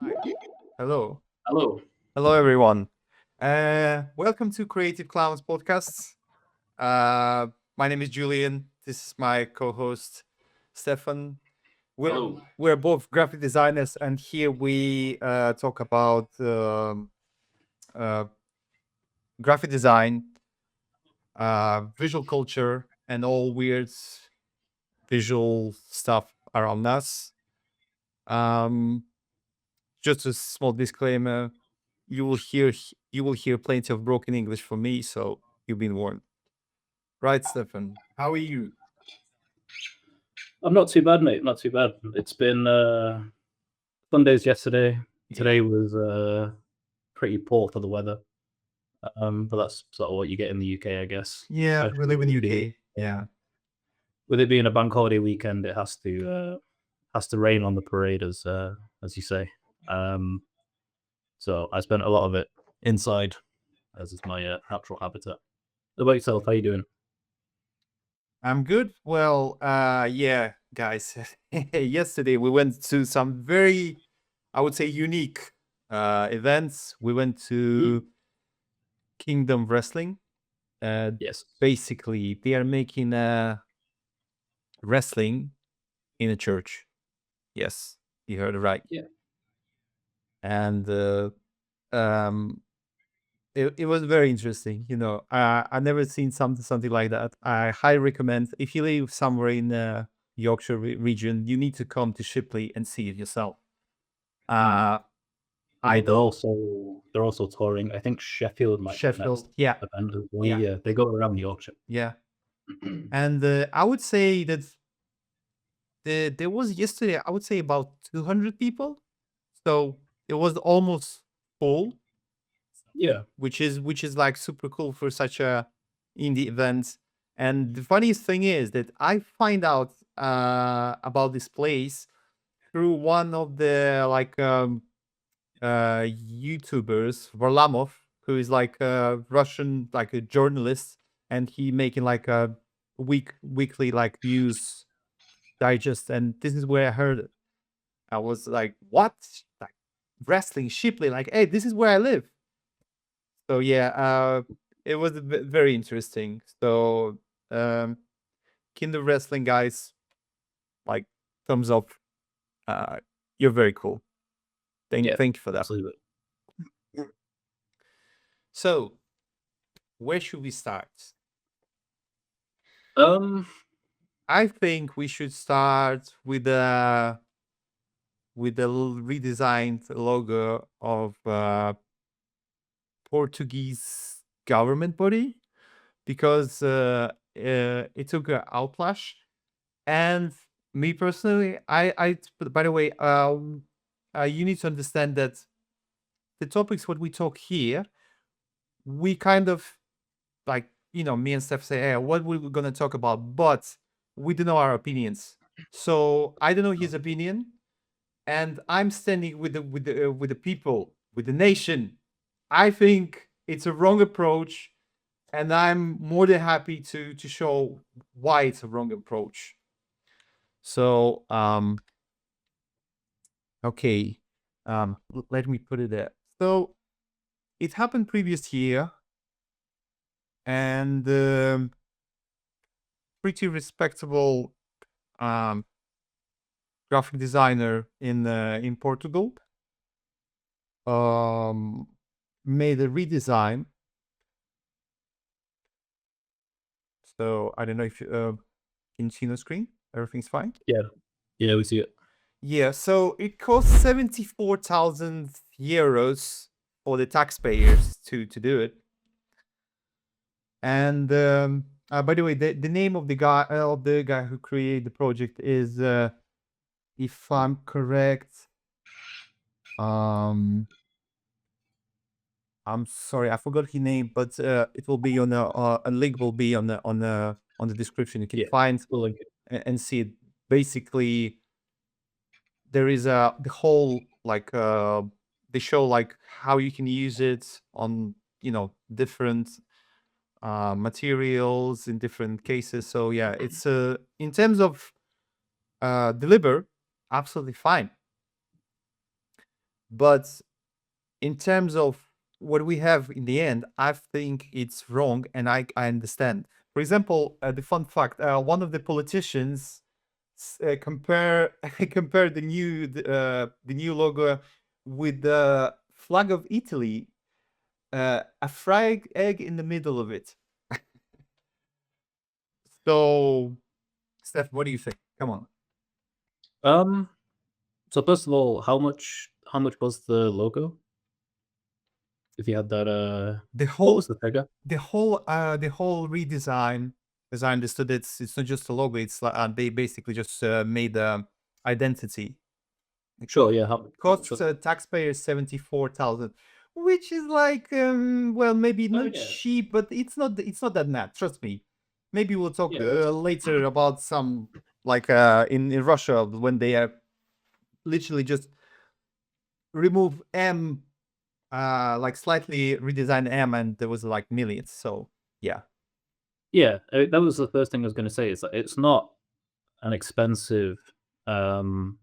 Hi. Hello. Hello. Hello, everyone. Welcome to Creative Clowns Podcasts. My name is Julian. This is my co-host, Stefan. We're Hello. we're both graphic designers, and here we talk about uh, graphic design, visual culture, and all weird visual stuff around us. Um, just a small disclaimer: you will hear plenty of broken English from me, so you've been warned. Right, Stefan? How are you? I'm not too bad, mate. Not too bad. It's been fun days yesterday. Yeah. Today was pretty poor for the weather. But that's sort of what you get in the UK, I guess. Yeah, we Especially live in UK. Yeah. with it being a bank holiday weekend, it has to rain on the parade, as you say. Um, so I spent a lot of it inside, as is my natural habitat. What about yourself? How you doing? I'm good. Well, yeah, guys. Yesterday we went to some very, I would say, unique events. We went Mm. to Kingdom Wrestling. Uh, Yes. Basically, they are making wrestling in a church. Yes, you heard it right. Yeah. And um, it was very interesting. I never seen something like that. I highly recommend if you live somewhere in the Yorkshire region, you need to come to Shipley and see it yourself. Uh, I Yeah, know they're also touring. I think Sheffield might be the next Sheffield. Yeah, event as well. yeah, Yeah, they go around Yorkshire. yeah. And I would say that there was yesterday. I would say about 200 people, so it was almost full, Yeah. which is like super cool for such a indie event. And the funniest thing is that I find out about this place through one of the like YouTubers, Varlamov, who is like a Russian like a journalist, and he making like a weekly like news digest. And this is where I heard it. I was like, what? Like wrestling Shipley? Like, hey, this is where I live. So yeah, it was very interesting. So um, Kinder Wrestling guys, like thumbs up. Uh, you're very cool. Thank Yeah, thank you for that. absolutely. So where should we start? Um, I think we should start with the redesigned logo of Portuguese government body because it took a outlash. And me personally, by the way, you need to understand that the topics what we talk here, we kind of like, me and Steph say, hey, what we're gonna talk about, but we don't know our opinions. So I don't know his opinion, and I'm standing with the people, with the nation. I think it's a wrong approach, and I'm more than happy to show why it's a wrong approach. So okay. Let me put it there. So it happened previous year, and pretty respectable um, graphic designer in Portugal um, made a redesign. So I don't know if you can see the screen. Everything's fine. yeah, yeah, we see it. Yeah. So it cost 74,000 euros for the taxpayers to do it. And by the way, the name of the guy who created the project is, if I'm correct, um, I'm sorry, I forgot his name, but it will be on a link will be on the description. You can Yeah, find we'll link it. and see it. Basically, there is the whole like they show like how you can use it on different materials in different cases. So yeah, it's in terms of deliver, absolutely fine. But in terms of what we have in the end, I think it's wrong, and I understand. For example, the fun fact: one of the politicians compare compare the new logo with the flag of Italy, a fried egg in the middle of it. So, Steph, what do you think? Come on. Um. So first of all, how much was the logo? If you had that, The what was whole the figure? the whole redesign, as I understood, it's not just a logo. It's like they basically just made the identity. It Sure. Yeah. How much costs was? taxpayers 74,000, which is like well, maybe Oh not yeah. cheap, but it's not that mad. Trust me. Maybe we'll talk Yeah. That's later about some like in Russia when they literally just remove M, like slightly redesign M, and there was like millions. So yeah. yeah. That was the first thing I was going to say. Is that it's not an expensive. Um.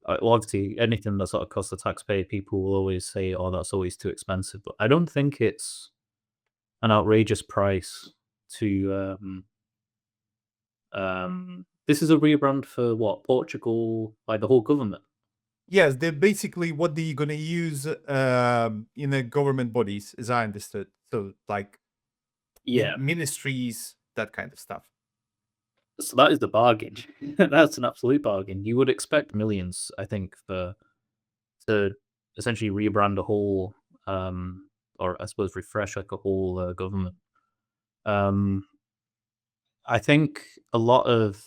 Well, obviously, anything that sort of costs the taxpayer, people will always say, "Oh, that's always too expensive." But I don't think it's an outrageous price to. This is a rebrand for what, Portugal, like the whole government. Yes, they're basically what they're gonna use in the government bodies, as I understood. So like Yeah. ministries, that kind of stuff. So that is the bargain. That's an absolute bargain. You would expect millions, I think, for to essentially rebrand a whole, or I suppose refresh like a whole government. Um, I think a lot of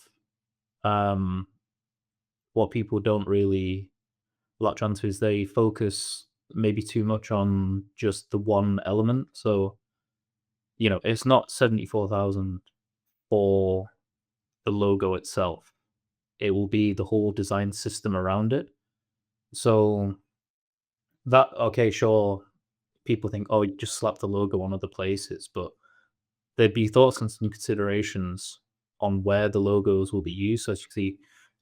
um, what people don't really latch onto is they focus maybe too much on just the one element. So it's not 74,000 for the logo itself. It will be the whole design system around it. So that okay, sure. People think, oh, you just slap the logo on other places, but there'd be thoughts and some considerations on where the logos will be used. So as you can see,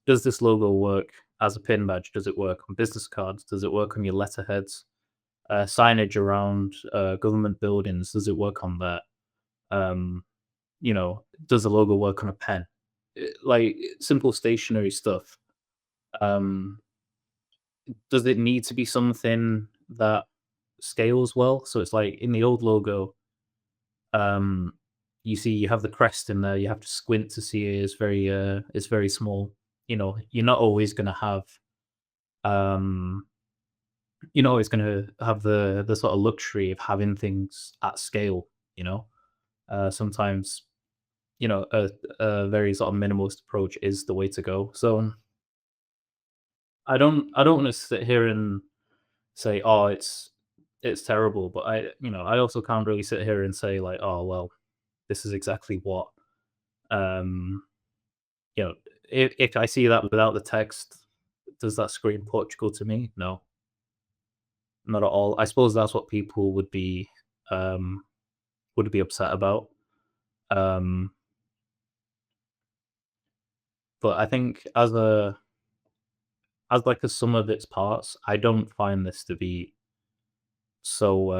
does this logo work as a pin badge? Does it work on business cards? Does it work on your letterheads? Signage around government buildings? Does it work on that? Um, does the logo work on a pen? Like simple stationary stuff. Um, does it need to be something that scales well? So it's like in the old logo, um, you see you have the crest in there. You have to squint to see it. It's very small. You're not always going to have um, you're not always going to have the sort of luxury of having things at scale. Sometimes a very sort of minimalist approach is the way to go. So I don't want to sit here and say, "Oh, it's terrible," but I also can't really sit here and say like, "Oh, well, this is exactly what." Um, you know, if I see that without the text, does that scream Portugal to me? No, not at all. I suppose that's what people um would be upset about. Um, but I think as like a sum of its parts, I don't find this to be so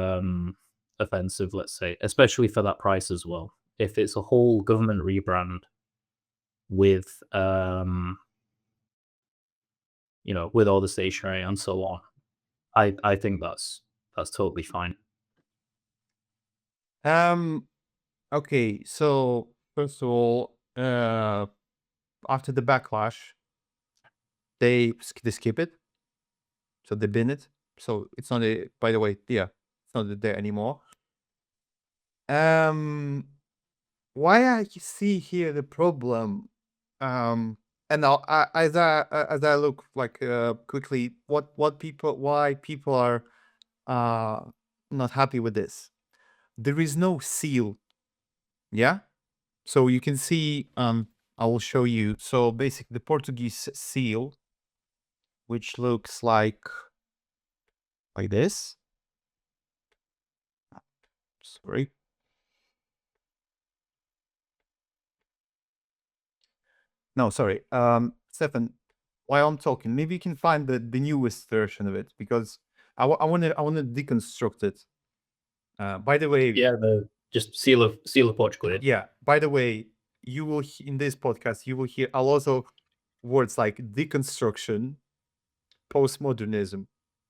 offensive, let's say, especially for that price as well. If it's a whole government rebrand with with all the stationery and so on, I think that's totally fine. Um. Okay. So first of all, after the backlash, they skip it. So they bin it. So it's not a. By the way, yeah, it's not there anymore. Um. Why I see here the problem, um, and now as I look like quickly, what people why people are uh not happy with this. There is no seal. Yeah. So you can see, I will show you. So basically, the Portuguese seal, which looks like this. Sorry. No, sorry. Stefan, while I'm talking, maybe you can find the newest version of it, because I want to deconstruct it. By the way, Yeah, the just seal of Portugal. yeah. By the way, you will in this podcast you will hear a lot of words like deconstruction, postmodernism.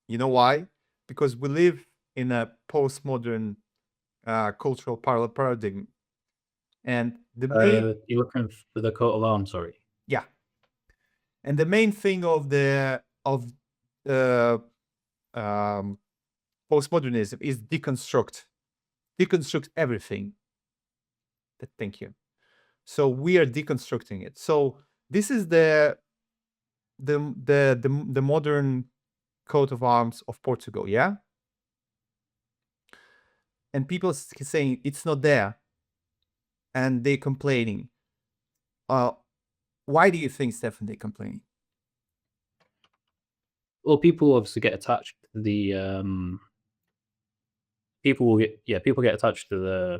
You know why? Because we live in a postmodern cultural paradigm, and the main You're looking for the coat of arms. Sorry. yeah, and the main thing of uh, um, postmodernism is deconstruct everything. Thank you. So we are deconstructing it. So this is the modern coat of arms of Portugal, yeah. And people saying it's not there, and they complaining. Uh, why do you think, Stefan, they complaining? Well, people obviously get attached to the people get attached to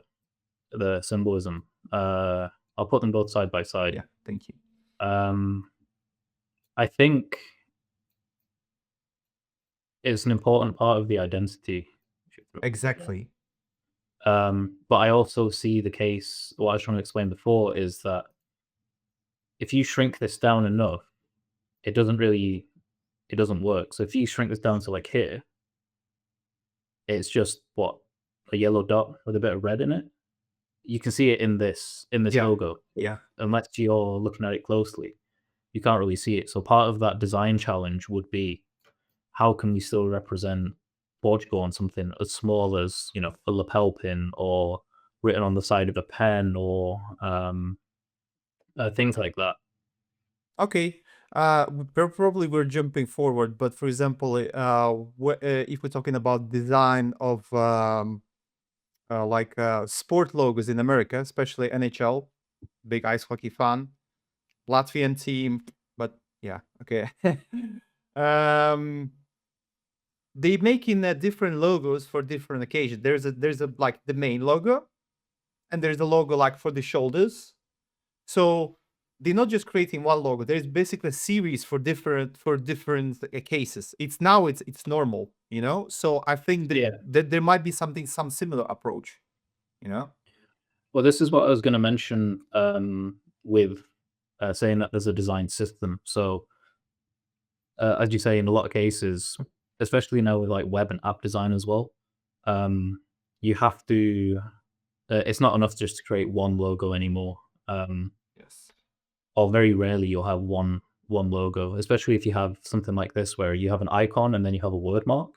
the symbolism. I'll put them both side by side. Yeah, thank you. I think it's an important part of the identity. Exactly. But I also see the case. What I was trying to explain before is that if you shrink this down enough, it doesn't work. So if you shrink this down to like here, it's just what, a yellow dot with a bit of red in it. You can see it in this Yeah. logo. Yeah. Unless you're looking at it closely, you can't really see it. So part of that design challenge would be, how can we still represent Portugal on something as small as, a lapel pin, or written on the side of a pen, or things like that. Okay. Probably we're jumping forward, but for example, if we're talking about design of sport logos in America, especially NHL, big ice hockey fan, Latvian team, but yeah, okay. um, they making different logos for different occasions. There's a like the main logo, and there's a logo like for the shoulders. So they're not just creating one logo. There's basically a series for different cases. It's normal, you know. So I think that there might be some similar approach, you know. Well, this is what I was going to mention with saying that there's a design system. So, as you say, in a lot of cases, especially now with like web and app design as well, you have to. It's not enough just to create one logo anymore. Yes. Or very rarely you'll have one logo, especially if you have something like this where you have an icon and then you have a word mark.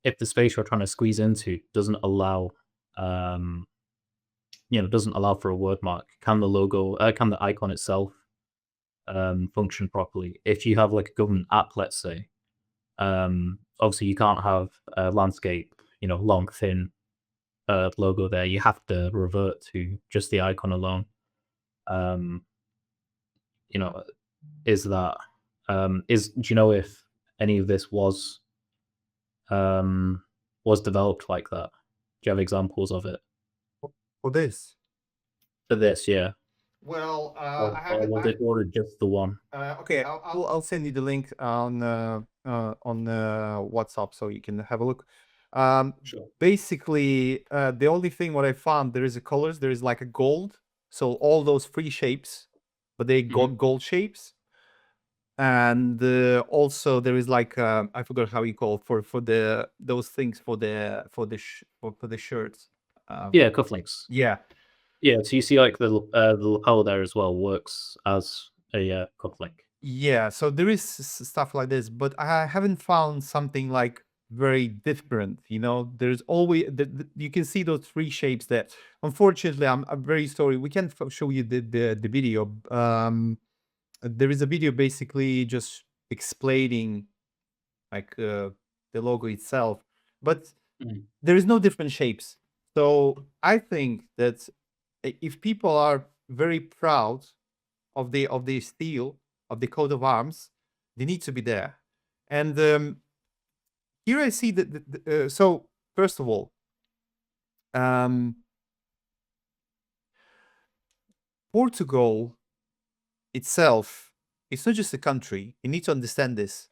If the space you're trying to squeeze into doesn't allow for a word mark, can the icon itself function properly? If you have like a government app, let's say, obviously you can't have a landscape, long, thin logo there. You have to revert to just the icon alone. Is that do you know if any of this was developed like that? Do you have examples of it? For this. For this, yeah. Well, Or was it just the one? Okay, I'll send you the link on WhatsApp so you can have a look. Sure. Basically, the only thing what I found, there is a colors. There is like a gold, so all those free shapes, but they got gold shapes, and also there is like I forgot how you call for those things for the shirts. Yeah, cufflinks. Yeah. Yeah, so you see like the lapel there as well works as a cufflink. Yeah, so there is stuff like this, but I haven't found something like very different. You know, there's always you can see those three shapes there. Unfortunately, I'm very sorry. We can't show you the video. There is a video basically just explaining like the logo itself, but there is no different shapes. So I think that if people are very proud of the steel of the coat of arms, they need to be there. And here I see that. So first of all, Portugal itself it's not just a country. You need to understand this.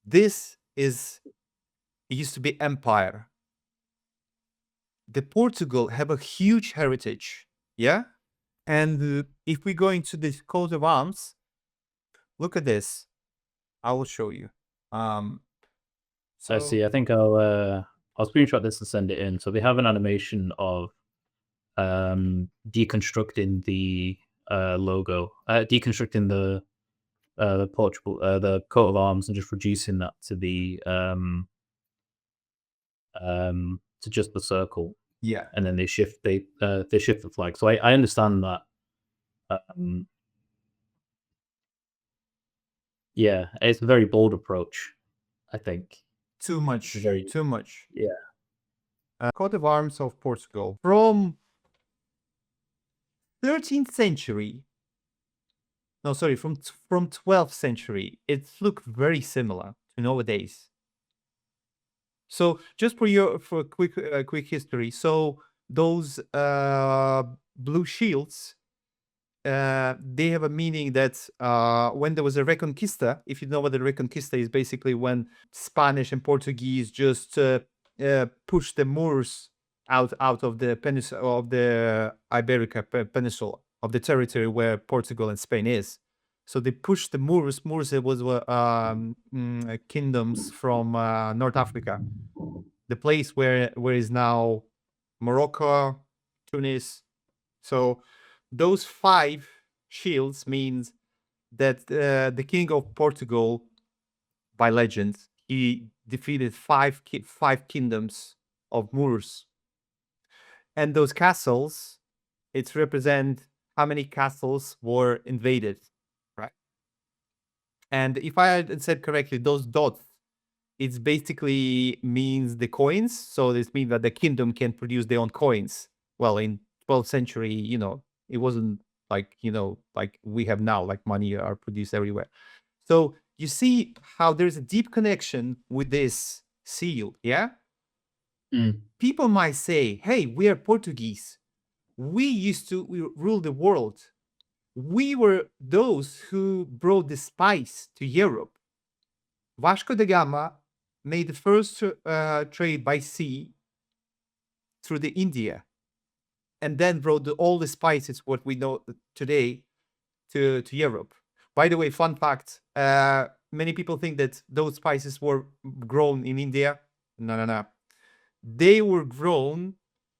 This is, it used to be empire. The Portugal have a huge heritage, yeah? And if we go into this coat of arms, look at this. I will show you. I So see. I think I'll screenshot this and send it in. So they have an animation of deconstructing the logo, deconstructing the Portugal, the coat of arms, and just reducing that to the to just the circle, yeah, and then they shift the flag. So I understand that. Yeah, it's a very bold approach, I think. too much, Very too much. yeah. Coat of arms of Portugal from 13th century. No, sorry, from 12th century. It looked very similar to nowadays. So just for quick history. So those blue shields, they have a meaning that when there was a Reconquista, if you know what the Reconquista is, basically when Spanish and Portuguese just push the Moors out of the peninsula, of the Iberica Peninsula, of the territory where Portugal and Spain is. So they pushed the Moors. Moors, it was kingdoms from North Africa, the place where is now Morocco, Tunis. So those 5 shields means that the king of Portugal, by legend, he defeated 5 kingdoms of Moors, and those castles, it represent how many castles were invaded, right? And if I had said correctly, those dots, it's basically means the coins. So this means that the kingdom can produce their own coins. Well, in 12th century, it wasn't like, like we have now, like money are produced everywhere. So you see how there's a deep connection with this seal, yeah? People might say, hey, we are Portuguese. We rule the world. We were those who brought the spice to Europe. Vasco da Gama made the first trade by sea through the India, and then brought all the spices, what we know today, to Europe. By the way, fun fact: many people think that those spices were grown in India. No, no, no. They were grown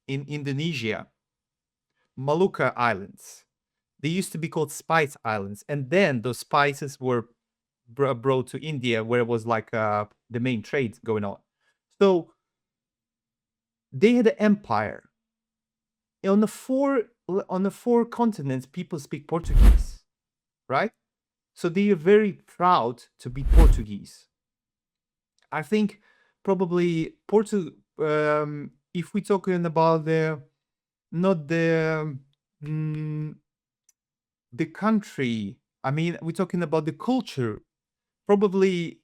in Indonesia, Maluka Islands. They used to be called Spice Islands, and then those spices were brought to India, where it was like the main trade going on. So they had an empire. On the four continents, people speak Portuguese, right? So they are very proud to be Portuguese. I think probably if we're talking about not the country, I mean, we're talking about the culture. Probably,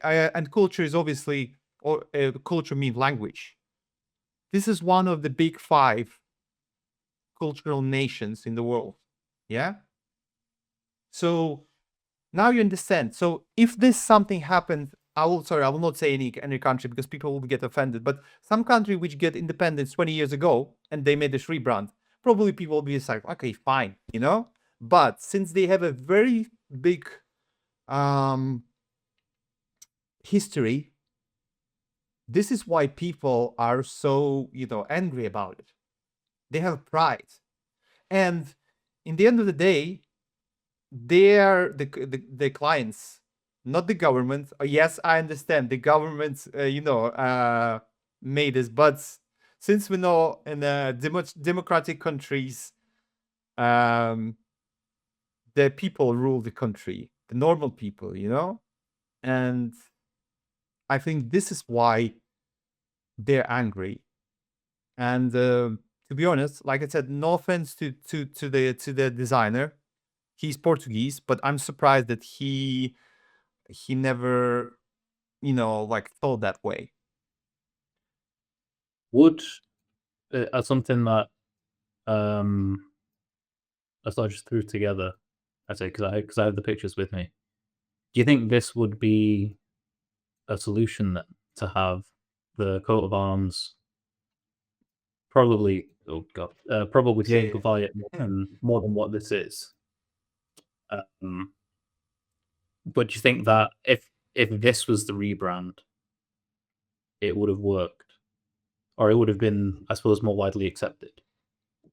and culture is obviously, or culture means language. This is one of the big 5 cultural nations in the world. Yeah. So now you understand. So if this something happened, I will not say any country because people will get offended. But some country which get independence 20 years ago and they made this rebrand, probably people will be like, okay, fine, But since they have a very big history, this is why people are so angry about it. They have pride, and in the end of the day, they are the clients, not the government. Yes, I understand the government made this, but since we know in democratic countries, the people rule the country, the normal people, and I think this is why they're angry. And to be honest, like I said, no offense to the designer, he's Portuguese, but I'm surprised that he never like thought that way. Would something that I sort of just threw together. I say because I have the pictures with me. Do you think this would be a solution then to have the coat of arms probably? Oh god, probably Yeah, yeah. simplify it more than what this is. Um, but do you think that if this was the rebrand, it would have worked, or it would have been, I suppose, more widely accepted?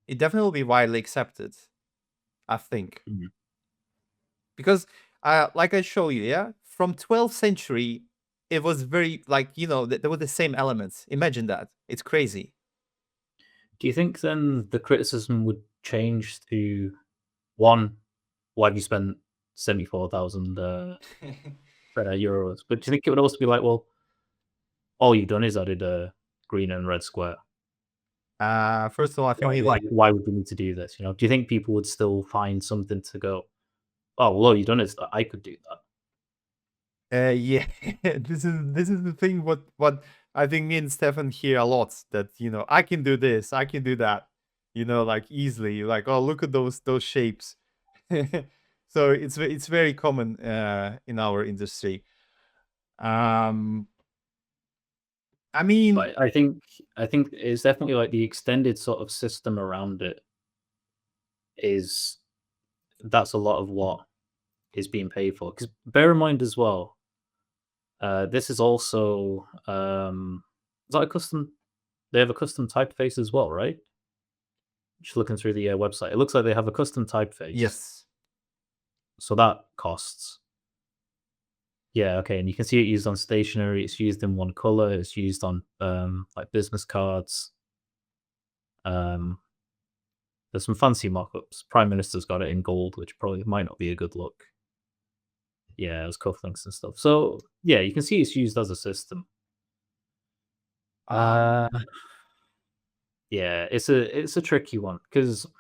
It definitely will be widely accepted, I think. Mhm. Because like I show you, yeah, from 12th century, it was very like, there were the same elements. Imagine that. It's crazy. Do you think then the criticism would change to one, why have you spent 74,000 euros? But do you think it would also be like, well, all you've done is added a green and red square. First of all, I think Why would we need to do this? You know, do you think people would still find something to go? Oh, well, all you've done is that I could do that. yeah, this is the thing. What I think me and Stefan hear a lot, that I can do this, I can do that, like easily. Like, oh, look at those shapes. So it's very common in our industry. Um, I mean, But I think it's definitely like the extended sort of system around it is that's a lot of what is being paid for. Because bear in mind as well, this is also is that a custom? They have a custom typeface as well, right? Just looking through the website, it looks like they have a custom typeface, yes, so that costs. Yeah, okay, and you can see it used on stationery. It's used in one color. It's used on like business cards. Um, there's some fancy mock-ups. Prime Minister's got it in gold, which probably might not be a good look. Yeah, it's cufflinks and stuff. So yeah, you can see it's used as a system. Uh, yeah, it's a tricky one because if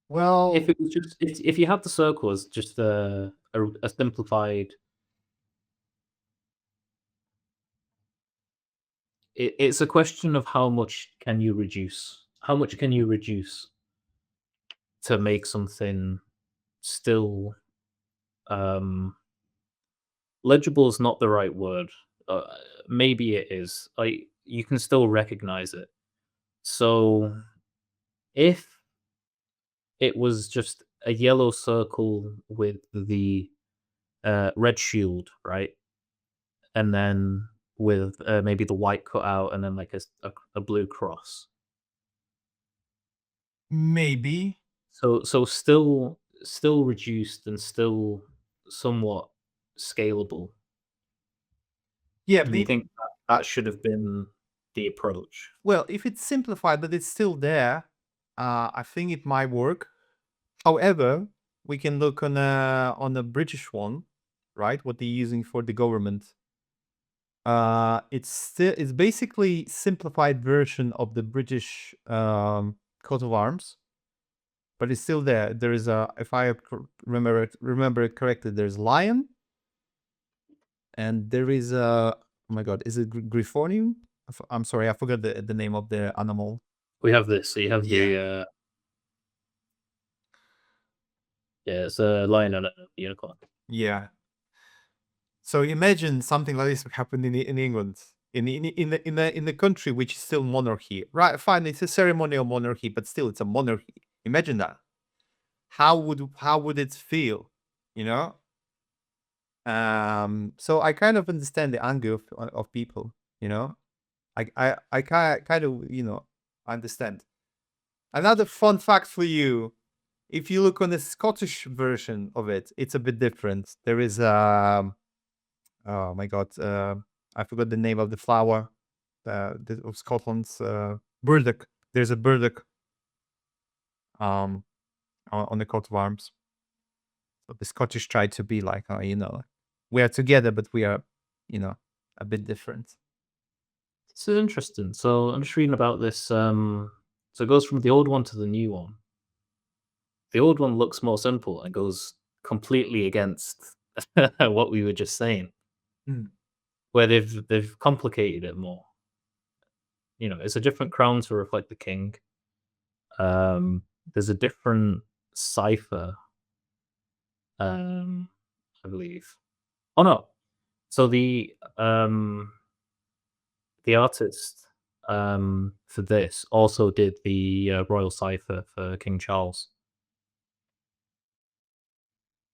well, it was just if you had the circle as just a simplified, it's a question of how much can you reduce? How much can you reduce to make something still um legible is not the right word. Maybe it is. Like you can still recognize it. So if it was just a yellow circle with the red shield, right? And then with maybe the white cut out and then like a blue cross. maybe. So still reduced and still somewhat scalable. Yeah, And you think that, that should have been the approach? well, if it's simplified but it's still there, I think it might work. However, we can look on a British one, right? What they're using for the government. It's basically simplified version of the British coat of arms, but it's still there. There is a, if I remember it correctly, there's lion, and there is a, oh my god, is it Griffonium? I'm sorry, I forgot the name of the animal. We have this. So you have the yeah, it's a lion and a unicorn. Yeah. So imagine something like this happened in England, in the country which is still monarchy, right? Fine, it's a ceremonial monarchy, but still, it's a monarchy. Imagine that. How would it feel? You know. So I kind of understand the anger of people. You know, I kind of understand. Another fun fact for you: if you look on the Scottish version of it, it's a bit different. There is oh my god, I forgot the name of the flower of Scotland's burdock. There's a burdock um on the coat of arms. So the Scottish try to be like, oh, we are together, but we are, a bit different. This is interesting. So I'm just reading about this. So it goes from the old one to the new one. The old one looks more simple and goes completely against what we were just saying, Mm. where they've complicated it more. You know, it's a different crown to reflect the king. There's a different cipher, I believe. Oh no, so the artist for this also did the royal cipher for King Charles.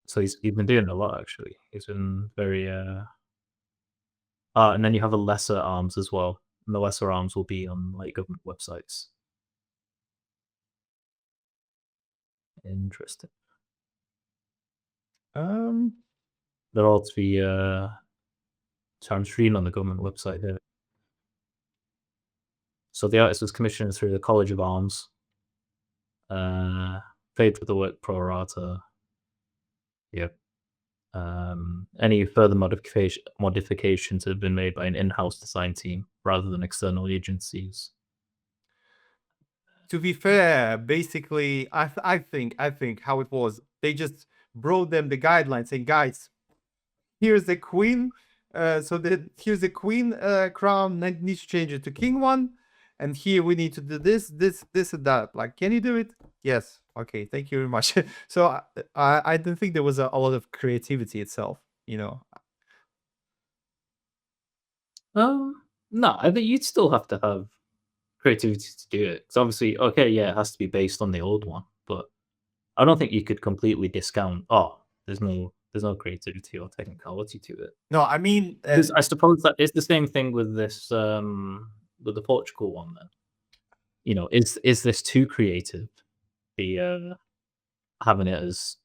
So he's been doing a lot actually. He's been very and then you have the lesser arms as well. And the lesser arms will be on like government websites. Interesting. Um, They're all to be screen on the government website here. So the artist was commissioned through the College of Arms. Paid for the work pro rata. Yep. Any further modifications have been made by an in-house design team rather than external agencies. to be fair, basically, I think how it was, they just brought them the guidelines saying, guys, here's the queen. So that here's the queen crown. Needs to change it to king one, and here we need to do this, and that. Like, can you do it? Yes. Okay. Thank you very much. So I don't think there was a lot of creativity itself. You know. No, I think you'd still have to have creativity to do it. Because obviously, okay, yeah, it has to be based on the old one, but I don't think you could completely discount. Oh, there's no creativity or technicality to it. No, I mean, 'Cause I suppose that it's the same thing with this with the Portugal one. Then, you know, is this too creative? The having it as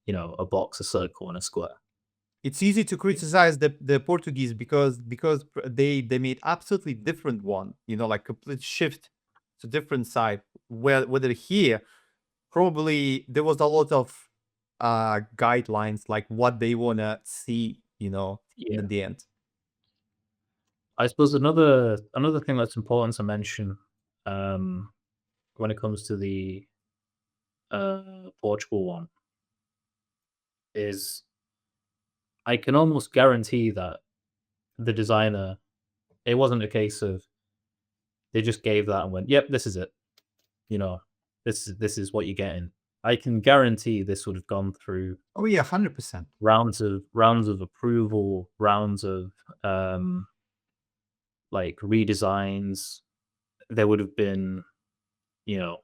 a box, a circle, and a square. it's easy to criticize the Portuguese because they made absolutely different one, like complete shift to different side. Whether here probably there was a lot of guidelines like what they wanna see, in Yeah. the end. I suppose another thing that's important to mention, when it comes to the Portugal one is I can almost guarantee that the designer, it wasn't a case of they just gave that and went, "Yep, this is it." You know, this is what you're getting. I can guarantee this would have gone through Oh yeah, 100%. rounds of approval, rounds of like redesigns. There would have been, you know,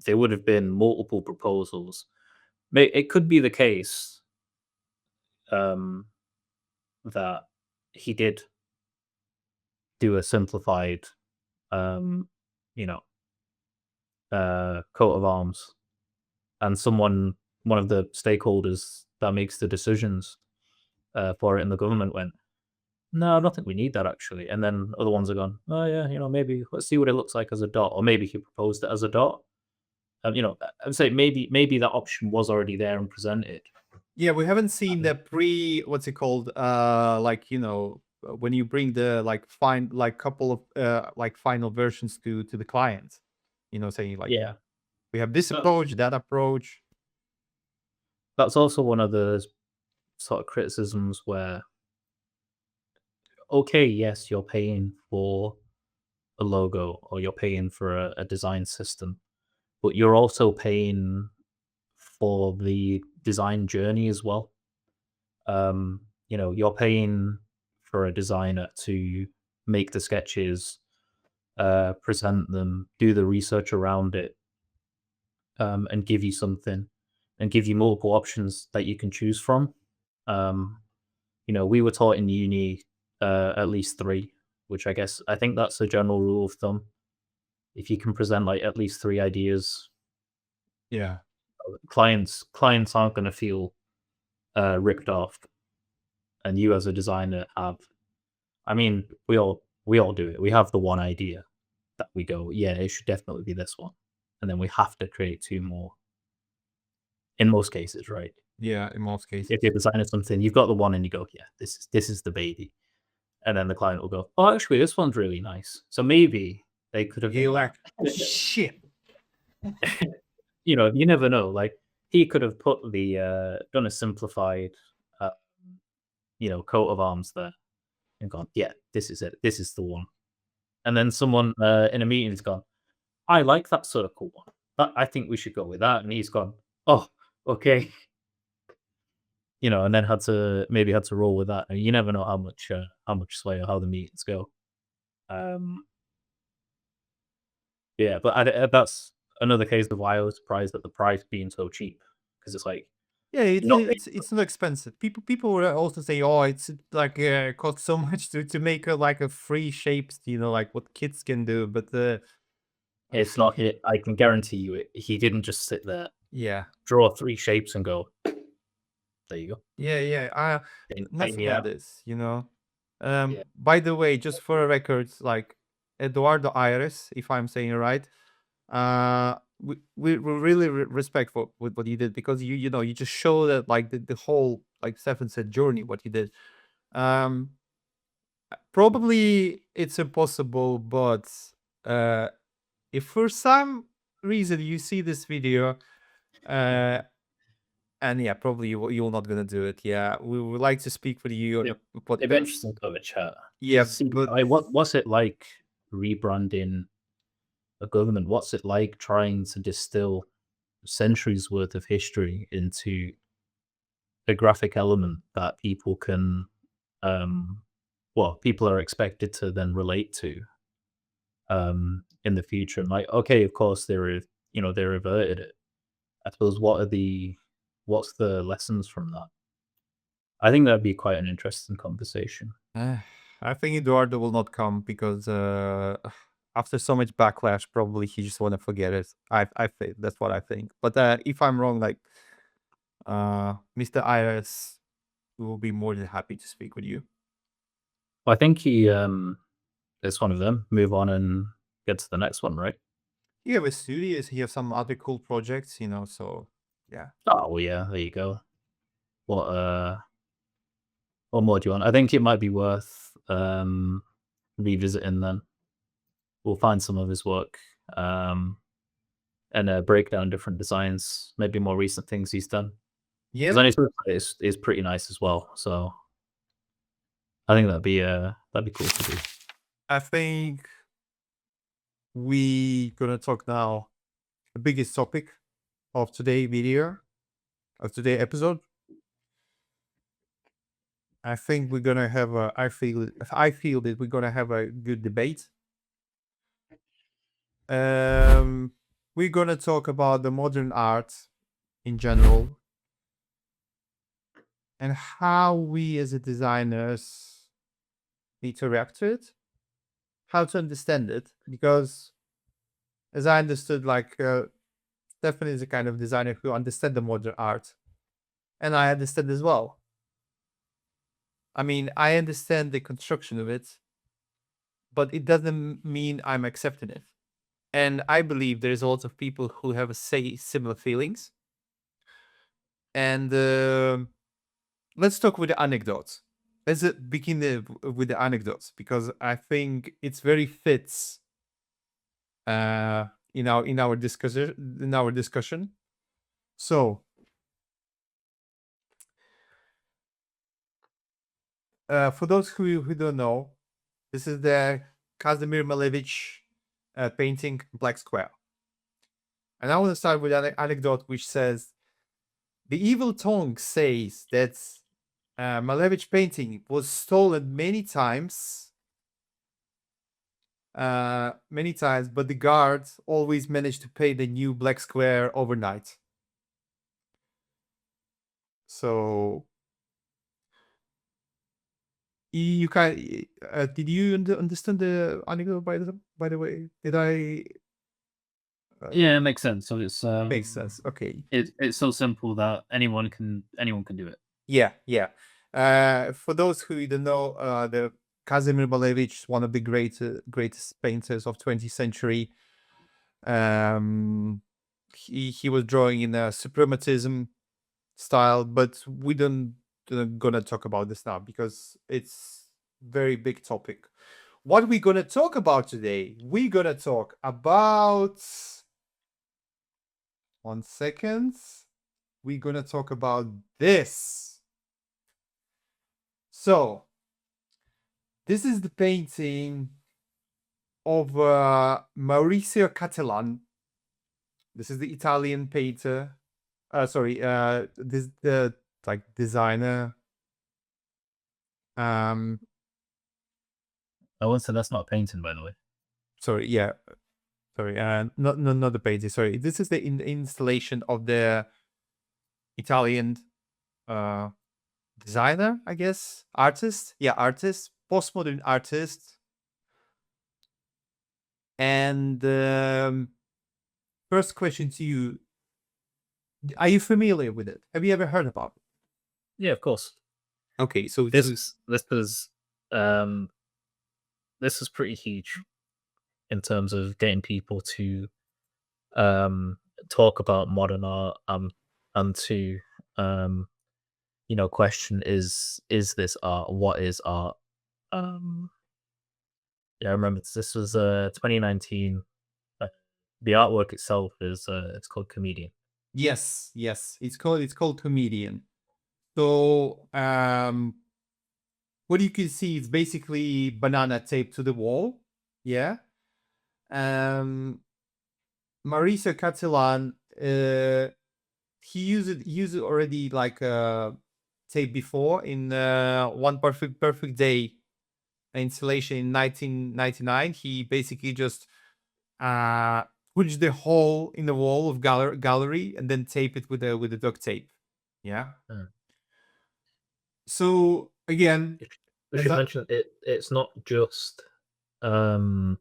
there would have been multiple proposals. It could be the case um, that he did do a simplified, um, you know, coat of arms, and one of the stakeholders that makes the decisions for it in the government went, "No, I don't think we need that actually." And then other ones are gone, "Oh yeah, maybe let's see what it looks like as a dot," or maybe he proposed it as a dot. I'd say maybe that option was already there and presented. Yeah, we haven't seen the what's it called? Like, when you bring the like couple of like final versions to the client, saying like Yeah, we have this But approach, that approach. that's also one of the sort of criticisms where, okay, yes, you're paying for a logo or you're paying for a design system, but you're also paying for the design journey as well. You're paying for a designer to make the sketches, present them, do the research around it, and give you something, and give you multiple options that you can choose from. Um, we were taught in uni at least three, which I think that's a general rule of thumb. If you can present like at least three ideas, Yeah. clients aren't going to feel ripped off, and you as a designer have. I mean, we all do it. We have the one idea that we go, yeah, it should definitely be this one, and then we have to create two more. In most cases, right? Yeah, in most cases. If you're designing something, you've got the one, and you go, yeah, this is the baby, and then the client will go, oh, actually, this one's really nice. So maybe they could have You're done like, that. shit. You never know. Like he could have put the done a simplified, uh, coat of arms there, and gone, yeah, this is it. This is the one. And then someone in a meeting has gone, I like that circle one. I think we should go with that. And he's gone, oh, okay. And then had to roll with that. And you never know how much sway or how the meetings go. Um, yeah, but that's another case of why I was surprised at the price being so cheap, because it's like Yeah, not it's not expensive. People will also say, "Oh, it's like costs so much to make like a free shapes, like what kids can do." But I it's not think, it. I can guarantee you it. He didn't just sit there, yeah, draw 3 shapes, and go, there you go. yeah. Enough Paint me about out. this, you know. Yeah. By the way, just for a record, like Eduardo Iris, if I'm saying it right, we're really respectful with what you did, because you just show that like the whole, like Stefan said, journey what you did. Um, Probably it's impossible, but uh, if for some reason you see this video, uh, and yeah, probably you're not gonna do it. Yeah, we would like to speak with you on Yep. the It'd be podcast. interesting to have a chat. Yeah, Because but what's it like rebranding a government? What's it like trying to distill centuries worth of history into a graphic element that people can, people are expected to then relate to, in the future? And like, okay, of course they reverted it. I suppose what's the lessons from that? I think that'd be quite an interesting conversation. uh, I think Eduardo will not come because after so much backlash, probably he just want to forget it. I think that's what I think. But if I'm wrong, like Mr. Iris will be more than happy to speak with you. I think it's one of them. Move on and get to the next one, right? He have a studios, he have some other cool projects, so yeah. Oh well, yeah, there you go. What what more do you want? I think it might be worth revisiting then. We'll find some of his work, and break down different designs, maybe more recent things he's done. Because Yeah, then his website is pretty nice as well. So I think that'd be cool to do. I think we gonna talk now the biggest topic of today video, of today episode. I think we're gonna have a. I feel that we're gonna have a good debate. Um, we're gonna talk about the modern art in general and how we as a designers need to react to it, how to understand it. Because as I understood, like Stefan is a kind of designer who understands the modern art, and I understand as well. I mean, I understand the construction of it, but it doesn't mean I'm accepting it. And I believe there's a lot of people who have say similar feelings. And let's talk with the anecdotes. Let's begin with the anecdotes, because I think it's very fits in our discussion. So for those who don't know, this is the Kazimir Malevich painting Black Square. And I want to start with an anecdote which says the evil tongue says that Malevich painting was stolen many times, but the guards always managed to pay the new Black Square overnight. So you can did you understand the anecdote by the way? Did I Yeah, it makes sense. So it's make sense? Okay. it's so simple that anyone can do it. Yeah, yeah. For those who don't know, the Kazimir Malevich, one of the greatest painters of 20th century. He was drawing in a suprematism style, but we don't gonna talk about this now because it's very big topic. What we gonna talk about today? We gonna talk about 1 second. We gonna talk about this. So this is the painting of Maurizio Cattelan. This is the Italian painter. This the designer. I won't say that's not a painting, by the way. Sorry, yeah. Sorry, not the painting. Sorry, this is the installation of the Italian designer, I guess, artist. Yeah, artist, postmodern artist. And first question to you: are you familiar with it? Have you ever heard about it? Yeah, of course. Okay, so This was pretty huge in terms of getting people to talk about modern art and to question is this art? What is art? Yeah, I remember this was 2019. The artwork itself is it's called Comedian. yes, it's called Comedian. So what you can see is basically banana taped to the wall. Yeah. Marisa Cattelan, he used it already like tape before in One Perfect Day installation in 1999. He basically just punched the hole in the wall of gallery and then tape it with the duct tape. Yeah. So again, We should mention it's not just the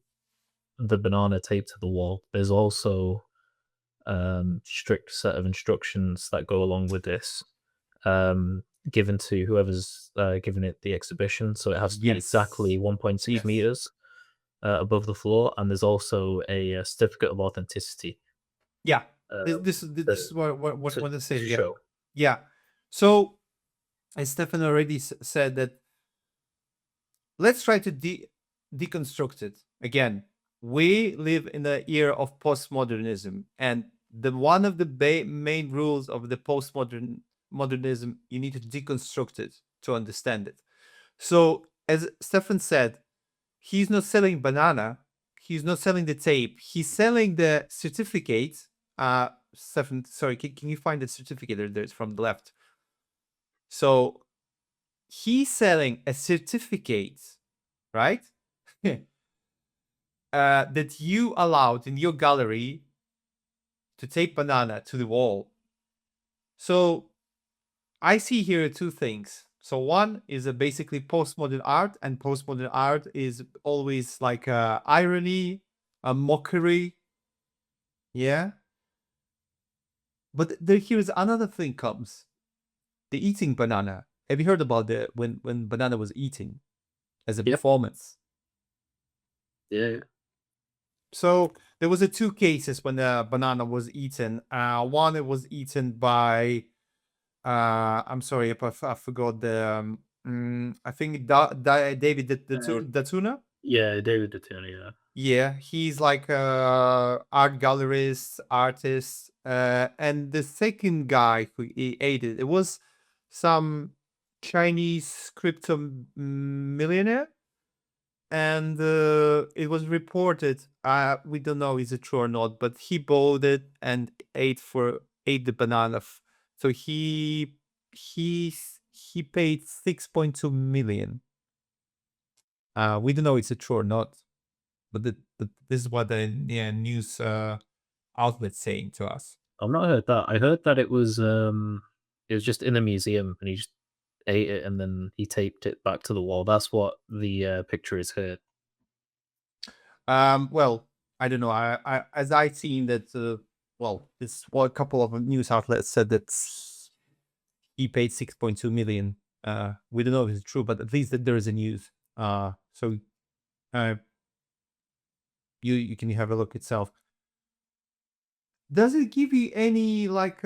banana taped to the wall. There's also strict set of instructions that go along with this, given to whoever's giving it the exhibition. So it has to be exactly 1.6 meters above the floor, and there's also a certificate of authenticity. Yeah, this is what I say. Yeah. Show. Yeah. So, as Stefan already said, that let's try to deconstruct it again. We live in the era of postmodernism, and one of the main rules of the modernism, you need to deconstruct it to understand it. So, as Stefan said, he's not selling banana. He's not selling the tape. He's selling the certificate. Stefan, sorry, can you find the certificate? There's from the left. So he's selling a certificate, right? That you allowed in your gallery to tape banana to the wall. So I see here two things. So one is a basically postmodern art, and postmodern art is always like a irony, a mockery. Yeah. But here's another thing comes. The eating banana. Have you heard about when banana was eating as a performance? Yeah. So there was two cases when the banana was eaten. One, it was eaten by I'm sorry if I forgot the I think David Datuna. Yeah, David Datuna. Yeah. Yeah, he's like a art gallerist, artist, and the second guy who ate it, it was some Chinese crypto millionaire, and it was reported. We don't know is it true or not, but he bought it and ate the banana. So he paid 6.2 million. We don't know if it's true or not, but this is what the news outlet saying to us. I've not heard that. I heard that it was just in a museum and he just ate it and then he taped it back to the wall. That's what the picture is here. Well, I don't know. I as I seen that. Well, this a couple of news outlets said that he paid 6.2 million. We don't know if it's true, but at least that there is a news. So, you can have a look itself. Does it give you any like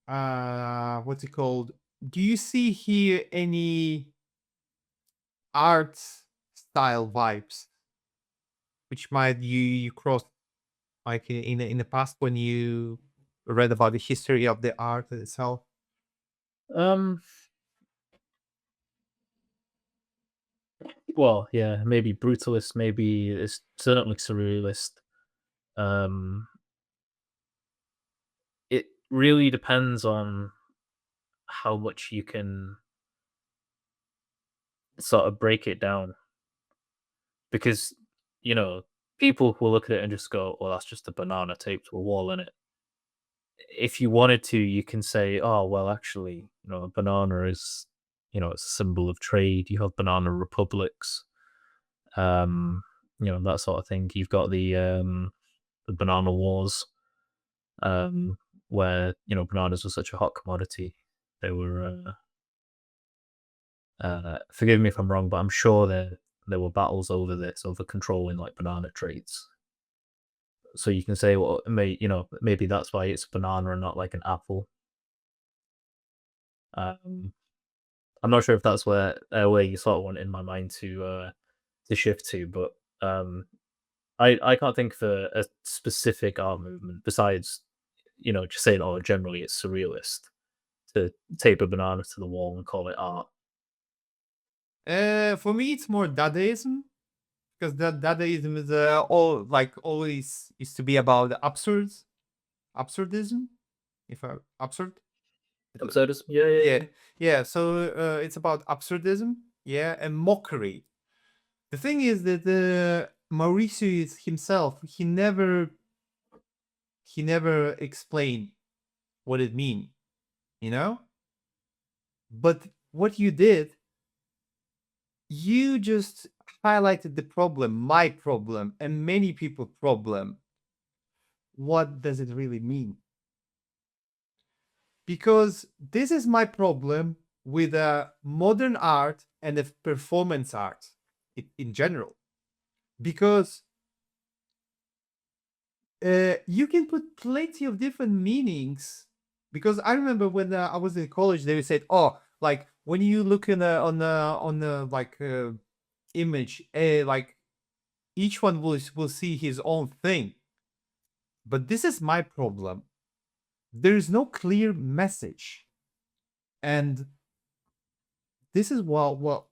what's it called? Do you see here any art style vibes which might you cross like in the past when you read about the history of the art itself? well, yeah, maybe brutalist, maybe it's certainly surrealist. Um, it really depends on how much you can sort of break it down because people will look at it and just go, "Well, that's just a banana taped to a wall, in it." If you wanted to, you can say, "Oh, well, actually, a banana is, it's a symbol of trade. You have banana republics, um, that sort of thing. You've got the banana wars, um, where bananas were such a hot commodity. They were. Forgive me if I'm wrong, but I'm sure there were battles over this, over controlling like banana trades. So you can say, well, maybe that's why it's banana and not like an apple. Um, I'm not sure if that's where you sort of want in my mind to shift to, but I can't think of a specific art movement besides just saying, oh, generally it's surrealist to tape a banana to the wall and call it art. For me, it's more Dadaism because that Dadaism is all like always used to be about absurdism. If I absurd, Absurdism, yeah, yeah, yeah, yeah. yeah. So it's about absurdism, yeah, and mockery. The thing is that Mauritius himself, he never explained what it mean, you know. But what you did, you just highlighted the problem, my problem, and many people problem. What does it really mean? Because this is my problem with modern art and performance art in general. Because you can put plenty of different meanings. Because I remember when I was in college, they said, "Oh, like when you look in on the like image, like each one will see his own thing." But this is my problem. There is no clear message, and this is what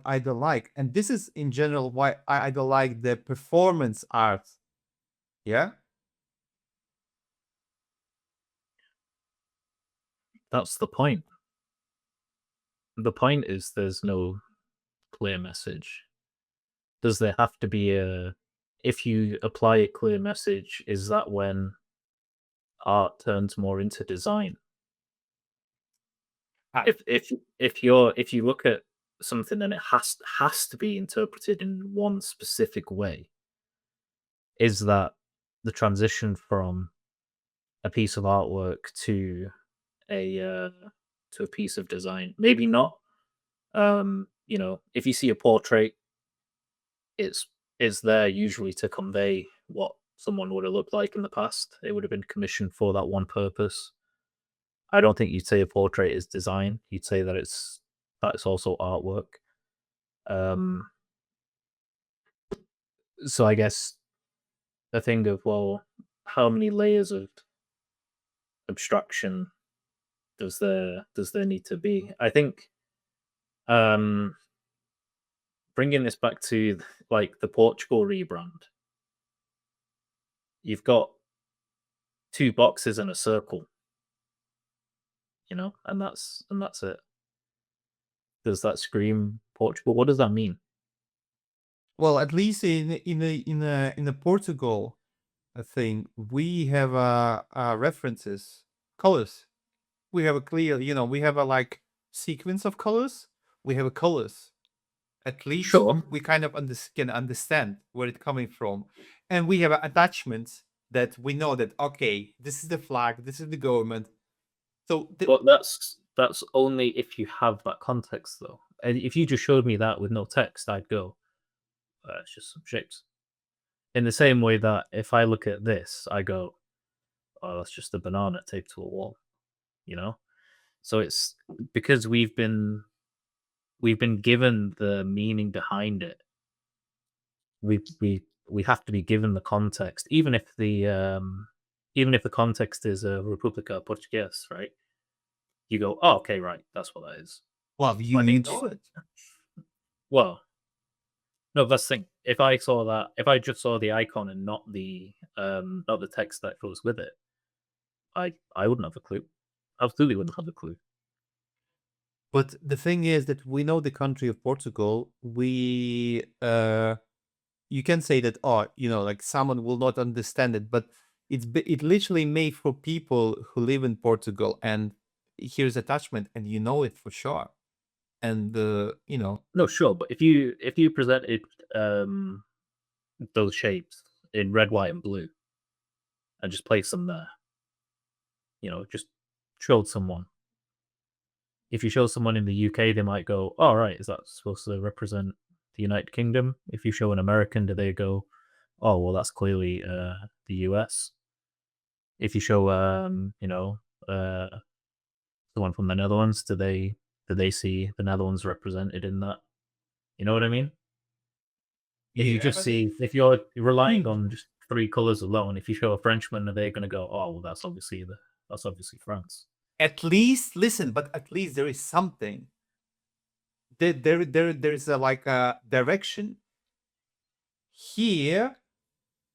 I don't like, and this is in general why I don't like the performance art. Yeah. That's the point. The point is there's no clear message. Does there have to be if you apply a clear message, is that when art turns more into design? I, If you look at something and it has to be interpreted in one specific way, is that the transition from a piece of artwork a to a piece of design? Maybe not. If you see a portrait, it's there usually to convey what someone would have looked like in the past. It would have been commissioned for that one purpose. I don't think you'd say a portrait is design. You'd say that it's also artwork. Um, so I guess the thing of, well, how many layers of abstraction does there need to be? I think um, bringing this back to like the Portugal rebrand, you've got two boxes and a circle, and that's it. Does that scream Portugal? What does that mean? well, at least in the Portugal thing, we have references, colors. We have a clear, we have a like sequence of colors. We have a colors. At least Sure. we kind of can understand where it's coming from, and we have attachments that we know that okay, this is the flag, this is the government. So But that's only if you have that context, though. And if you just showed me that with no text, I'd go, it's just some shapes. In the same way that if I look at this, I go, oh, that's just a banana taped to a wall, you know? So it's because we've been given the meaning behind it. We have to be given the context, even if the context is a República Portuguesa, right? You go, oh, okay, right, that's what that is. well, I you think know it. well, No, that's the thing. If I saw that, if I just saw the icon and not the text that goes with it, I wouldn't have a clue. Absolutely wouldn't have a clue. But the thing is that we know the country of Portugal. We you can say that, oh, like someone will not understand it, but it literally made for people who live in Portugal, and here's attachment, and you know it for sure. And No, sure, but if you presented those shapes in red, white, and blue, and just placed them there, just showed someone. If you show someone in the UK, they might go, "Oh, right, is that supposed to represent the United Kingdom?" If you show an American, do they go, "Oh, well, that's clearly the US." If you show, someone from the Netherlands, do they see the Netherlands represented in that? You know what I mean? If you yeah, just but see, if you're relying on just three colors alone, if you show a Frenchman, are they going to go, "Oh, well, that's obviously France." at least listen, but at least there is something. There's a like a direction here.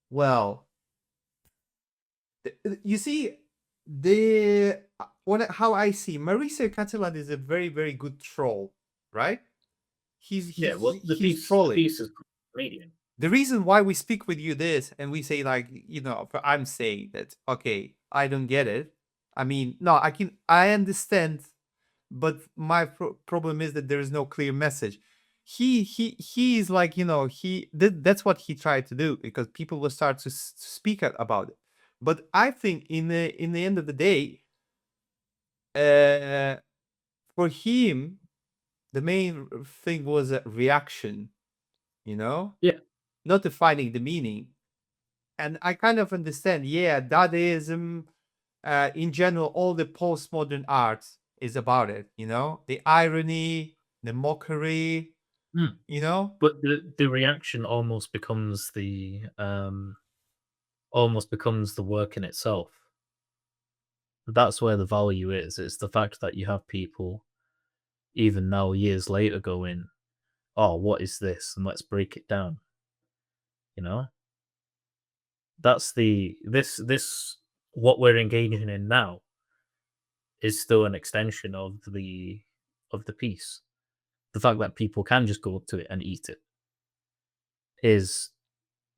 Well, you see, how I see Marisa Cattelan is a very very good troll, right? He's Yeah, well, the he's piece, the trolling. piece is medium. The reason why we speak with you this and we say like, I'm saying that, okay, I don't get it. I mean, no, I understand, but my problem is that there is no clear message. He is like, that's what he tried to do, because people will start to speak about it. But I think in the end of the day, uh for him, the main thing was a reaction, you know Yeah. not defining the meaning. And I kind of understand, yeah, Dadaism, in general, all the postmodern art is about it, the irony, the mockery, Mm. you know? But the reaction almost becomes the work in itself. That's where the value is. It's the fact that you have people, even now, years later, going, "Oh, what is this?" And let's break it down. You know, that's this what we're engaging in now is still an extension of the piece. The fact that people can just go up to it and eat it is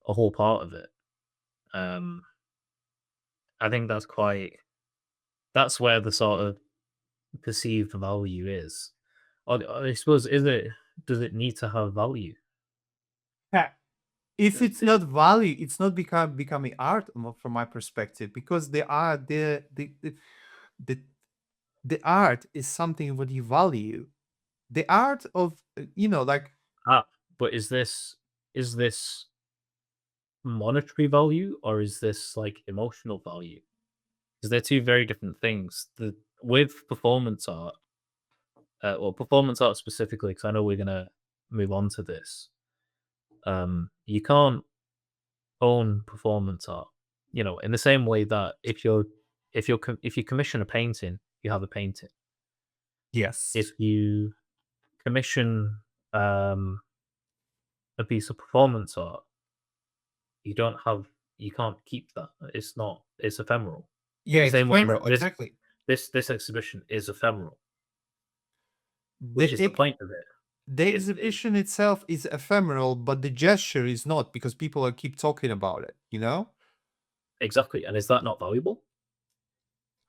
a whole part of it. Um, I think that's where the sort of perceived value is. Or I suppose, does it need to have value? Yeah. If Does it's it not value, it's not becoming art, from my perspective, because the the art is something what you value. The art of, like, ah, but is this monetary value, or is this like emotional value? Because they're two very different things. With performance art, well, performance art specifically, because I know we're gonna move on to this. You can't own performance art. In the same way that if you commission a painting, you have a painting. yes. If you commission um, a piece of performance art, you don't have you can't keep that. It's ephemeral. Yeah, The it's same way that ephemeral, this exactly. this this exhibition is ephemeral, which The is the point of it. The It exhibition itself is ephemeral, but the gesture is not, because people are keep talking about it. exactly, and is that not valuable?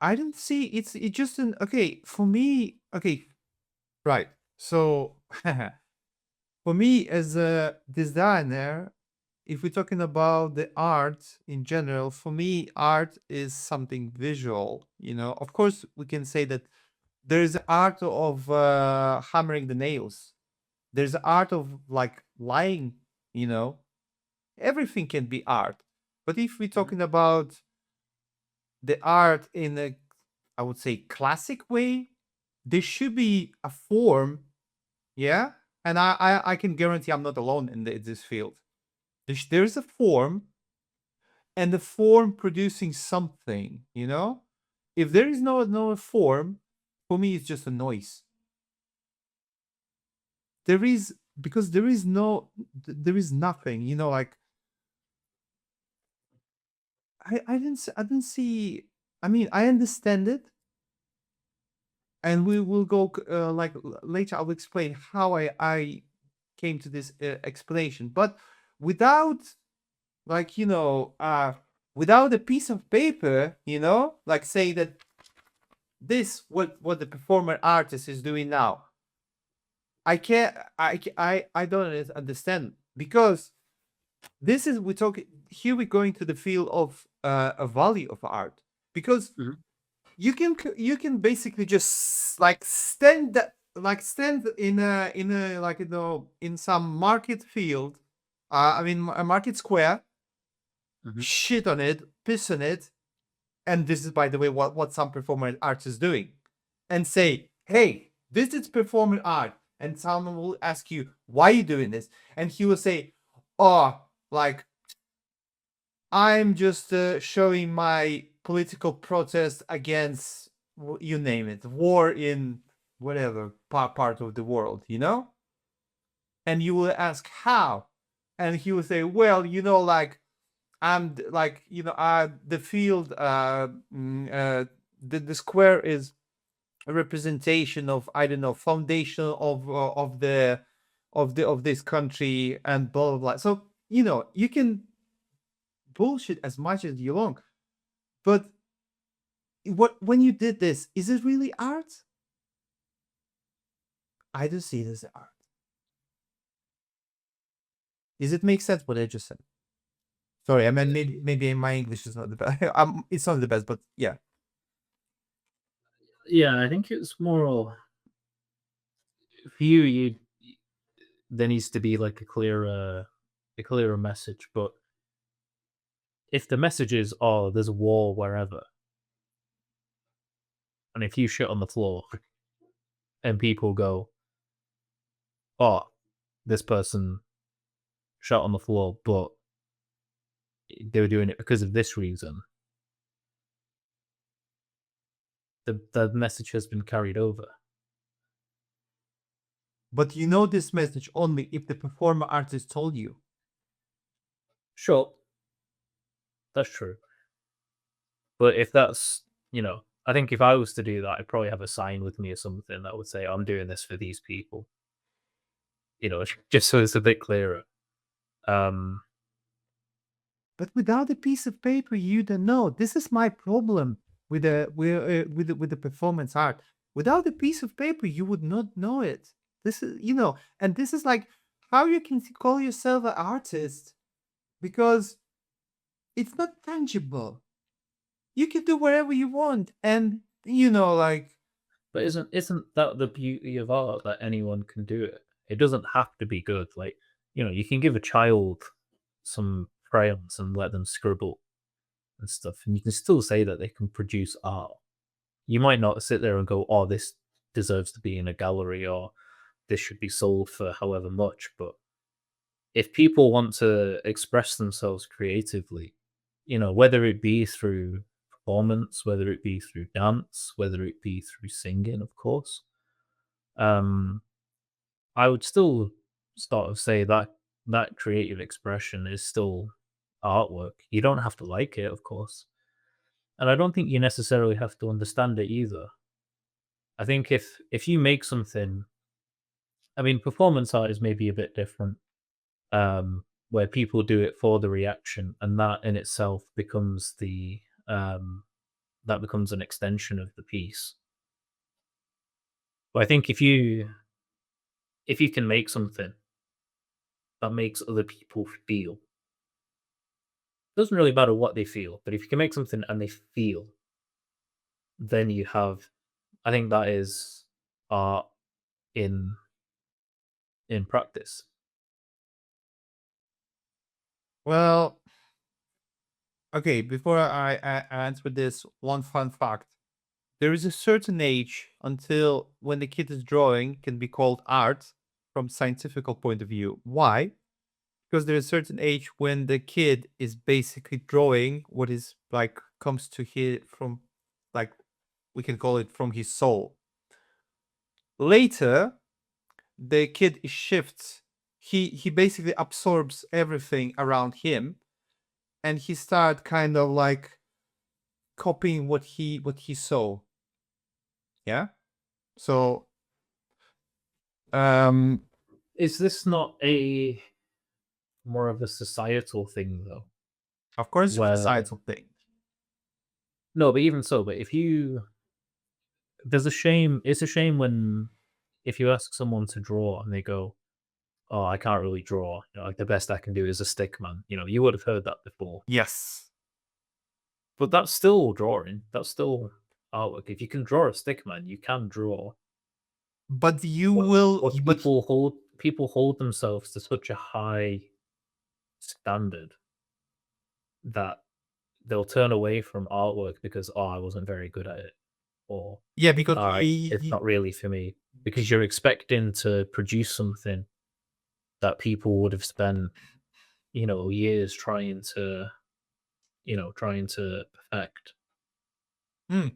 I don't see it's just an okay for me. Okay, right. So for me as a designer, if we're talking about the art in general, for me art is something visual. Of course, we can say that there's art of hammering the nails. There's art of like lying. You know, everything can be art. But if we're Mhm. talking about the art in a, I would say, classic way, there should be a form, yeah. And I can guarantee I'm not alone in this field. There's a form, and the form producing something. If there is no form, for me it's just a noise. There is because there is nothing, like I didn't see. I mean, I understand it, and we will go like later. I will explain how I came to this explanation, but without like without a piece of paper, like say that this what the performer artist is doing now. I can't. I don't understand, because this is we talk here. We're going to the field of a value of art, because Mhm. you can basically just like stand in a like in some market field, I mean a market square, Mhm. shit on it, piss on it, and this is by the way what some performing art is doing, and say, hey, this is performing art, and someone will ask you why you doing this, and he will say, oh, like I'm just showing my political protest against you name it, war in whatever part of the world, and you will ask how, and he will say, well, like I'm like the field the square is a representation of, I don't know, foundation of this country, and blah blah blah. So you can bullshit as much as you want, but when you did this, is it really art? I don't see it as art. Does it make sense what I just said? Sorry, I mean maybe my English is not the best. It's not the best, but yeah. Yeah, I think it's more for you. There needs to be like a clearer message. But if the message is, "Oh, there's a war wherever," and if you shit on the floor and people go, "Oh, this person shot on the floor, but they were doing it because of this reason," the message has been carried over. But this message only if the performer artist told you. Sure, that's true. But if that's, I think if I was to do that, I'd probably have a sign with me or something that would say, "I'm doing this for these people," just so it's a bit clearer. Um, But without a piece of paper, you don't know. This is my problem with the performance art. Without a piece of paper, you would not know it. This is and this is like how you can call yourself an artist, because it's not tangible. You can do whatever you want, and like but isn't that the beauty of art, that anyone can do it? It doesn't have to be good. Like, you can give a child some crayons and let them scribble and stuff, and you can still say that they can produce art. You might not sit there and go, "Oh, this deserves to be in a gallery," or "This should be sold for however much," but if people want to express themselves creatively, whether it be through performance, whether it be through dance, whether it be through singing, of course, um, I would still sort of say that that creative expression is still artwork. You don't have to like it, of course. And I don't think you necessarily have to understand it either. I think if you make something, I mean, performance art is maybe a bit different, where people do it for the reaction, and that in itself becomes that becomes an extension of the piece. But I think if you can make something that makes other people feel, doesn't really matter what they feel, but if you can make something and they feel, then you have, I think that is art in practice. well, okay. Before I answer this, one fun fact: there is a certain age until when the kid is drawing can be called art from scientific point of view. Why? Because there's a certain age when the kid is basically drawing what is like comes to his from, like, we can call it from his soul. Later, the kid shifts he basically absorbs everything around him, and he start kind of like copying what he saw. Yeah. So Is this not a more of a societal thing though? of course it's a Where societal thing. no, but even so, but if you there's a shame. It's a shame when if you ask someone to draw and they go, "Oh, I can't really draw. You know, like the best I can do is a stick man." You know, you would have heard that before. Yes. But that's still drawing. That's still artwork. If you can draw a stick man, you can draw. But you But, will but but people hold themselves to such a high standard that they'll turn away from artwork because I wasn't very good at it, or yeah, because it's not really for me. Because you're expecting to produce something that people would have spent, years trying to perfect. Hmm.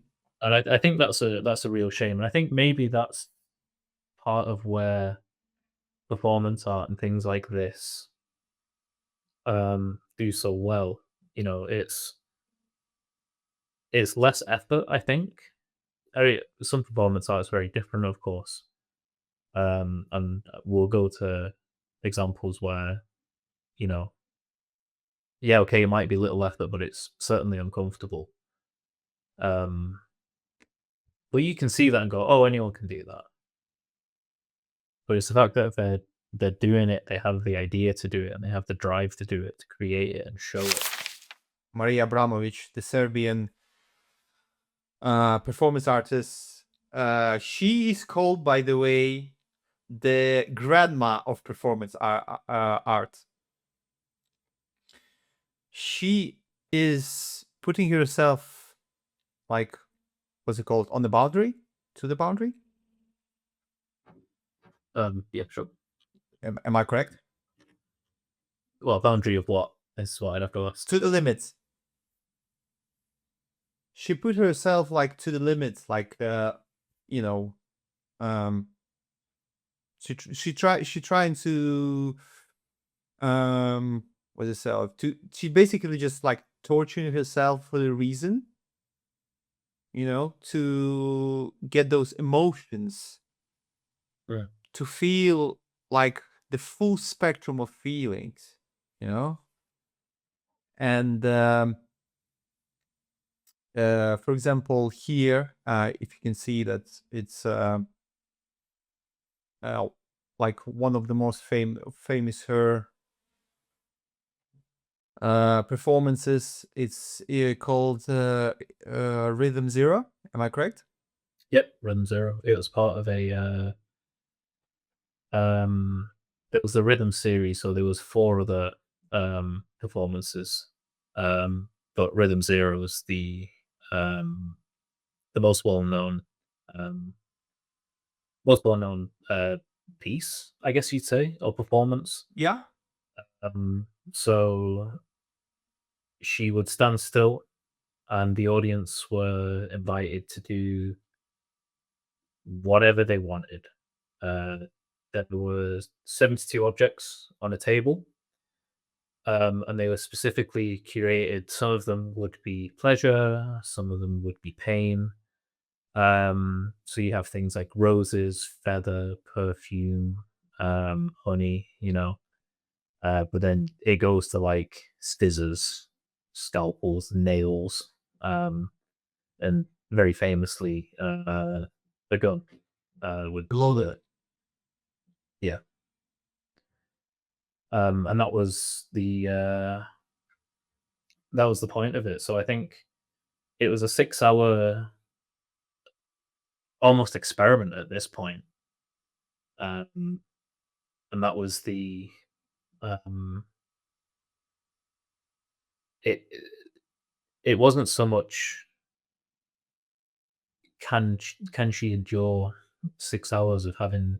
And I think that's a real shame. And I think maybe that's part of where performance art and things like this do so well. It's less effort, I think. Some performance art is very different, of course. And we'll go to examples where, you know, yeah, okay, it might be little effort, but it's certainly uncomfortable. Um, but you can see that and go, oh, anyone can do that. But it's the fact that they're doing it, they have the idea to do it, and they have the drive to do it, to create it and show it. Maria Abramović, the Serbian performance artist, she is called, by the way, the grandma of performance art. She is putting herself, like, what's it called, on the boundary, to the boundary. Yeah, sure. Am I correct? Well, boundary of what is what I'd have to ask. To the limits. She put herself like to the limits, like you know, she trying to what is it? She basically just like torturing herself for the reason, to get those emotions, Right. to feel like the full spectrum of feelings, and for example, here, if you can see that it's like one of the most famous her performances. It's called Rhythm Zero. Am I correct? Yep, Rhythm Zero. It was part of it was the Rhythm series, so there was 4 other performances. But Rhythm Zero was the um most well known piece, I guess you'd say, or performance. Yeah. So she would stand still, and the audience were invited to do whatever they wanted. Uh, there was 72 objects on a table, and they were specifically curated. Some of them would be pleasure, some of them would be pain. So you have things like roses, feather, perfume, honey, but then it goes to like scissors, scalpels, nails, and very famously, the gun, with Loaded. yeah. And that was the point of it. So I think it was a 6-hour almost experiment at this point. And that was um, it it wasn't so much can she endure 6 hours of having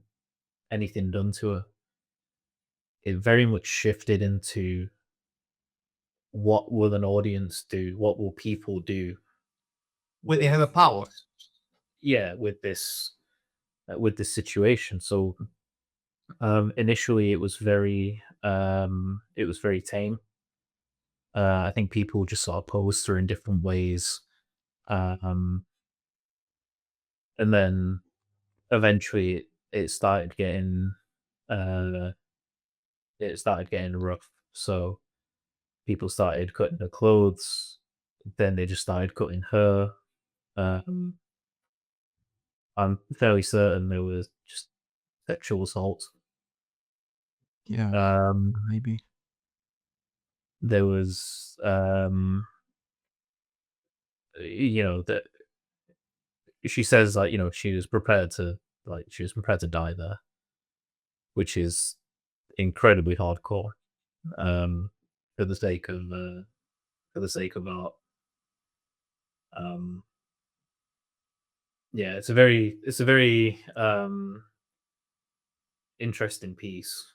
anything done to her. It very much shifted into what will an audience do? What will people do When they have a power. yeah, with this situation. So Initially, it was very tame. I think people just sort of posed her in different ways, um, and then eventually uh, it started getting rough. So people started cutting her clothes. Then they just started cutting her. Um, I'm fairly certain there was just sexual assault. Yeah, Um, maybe. there was, that she says like she was prepared to die there, which is incredibly hardcore. Um, for the sake of art. Um, yeah, it's a very interesting piece.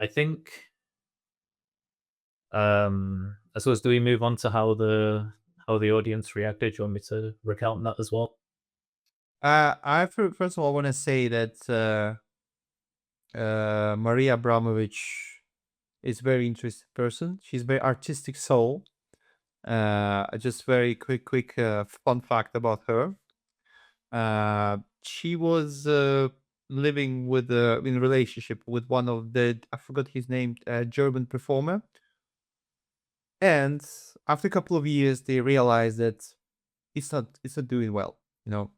I think. I suppose do we move on to how the audience reacted? Do you want me to recount that as well? First of all, want to say that Maria Abramović is a very interesting person. She's a very artistic soul. Just very quick fun fact about her. She was living with in a relationship with one of the, I forgot his name, German performer. And after a couple of years, they realized that it's not doing well. You know,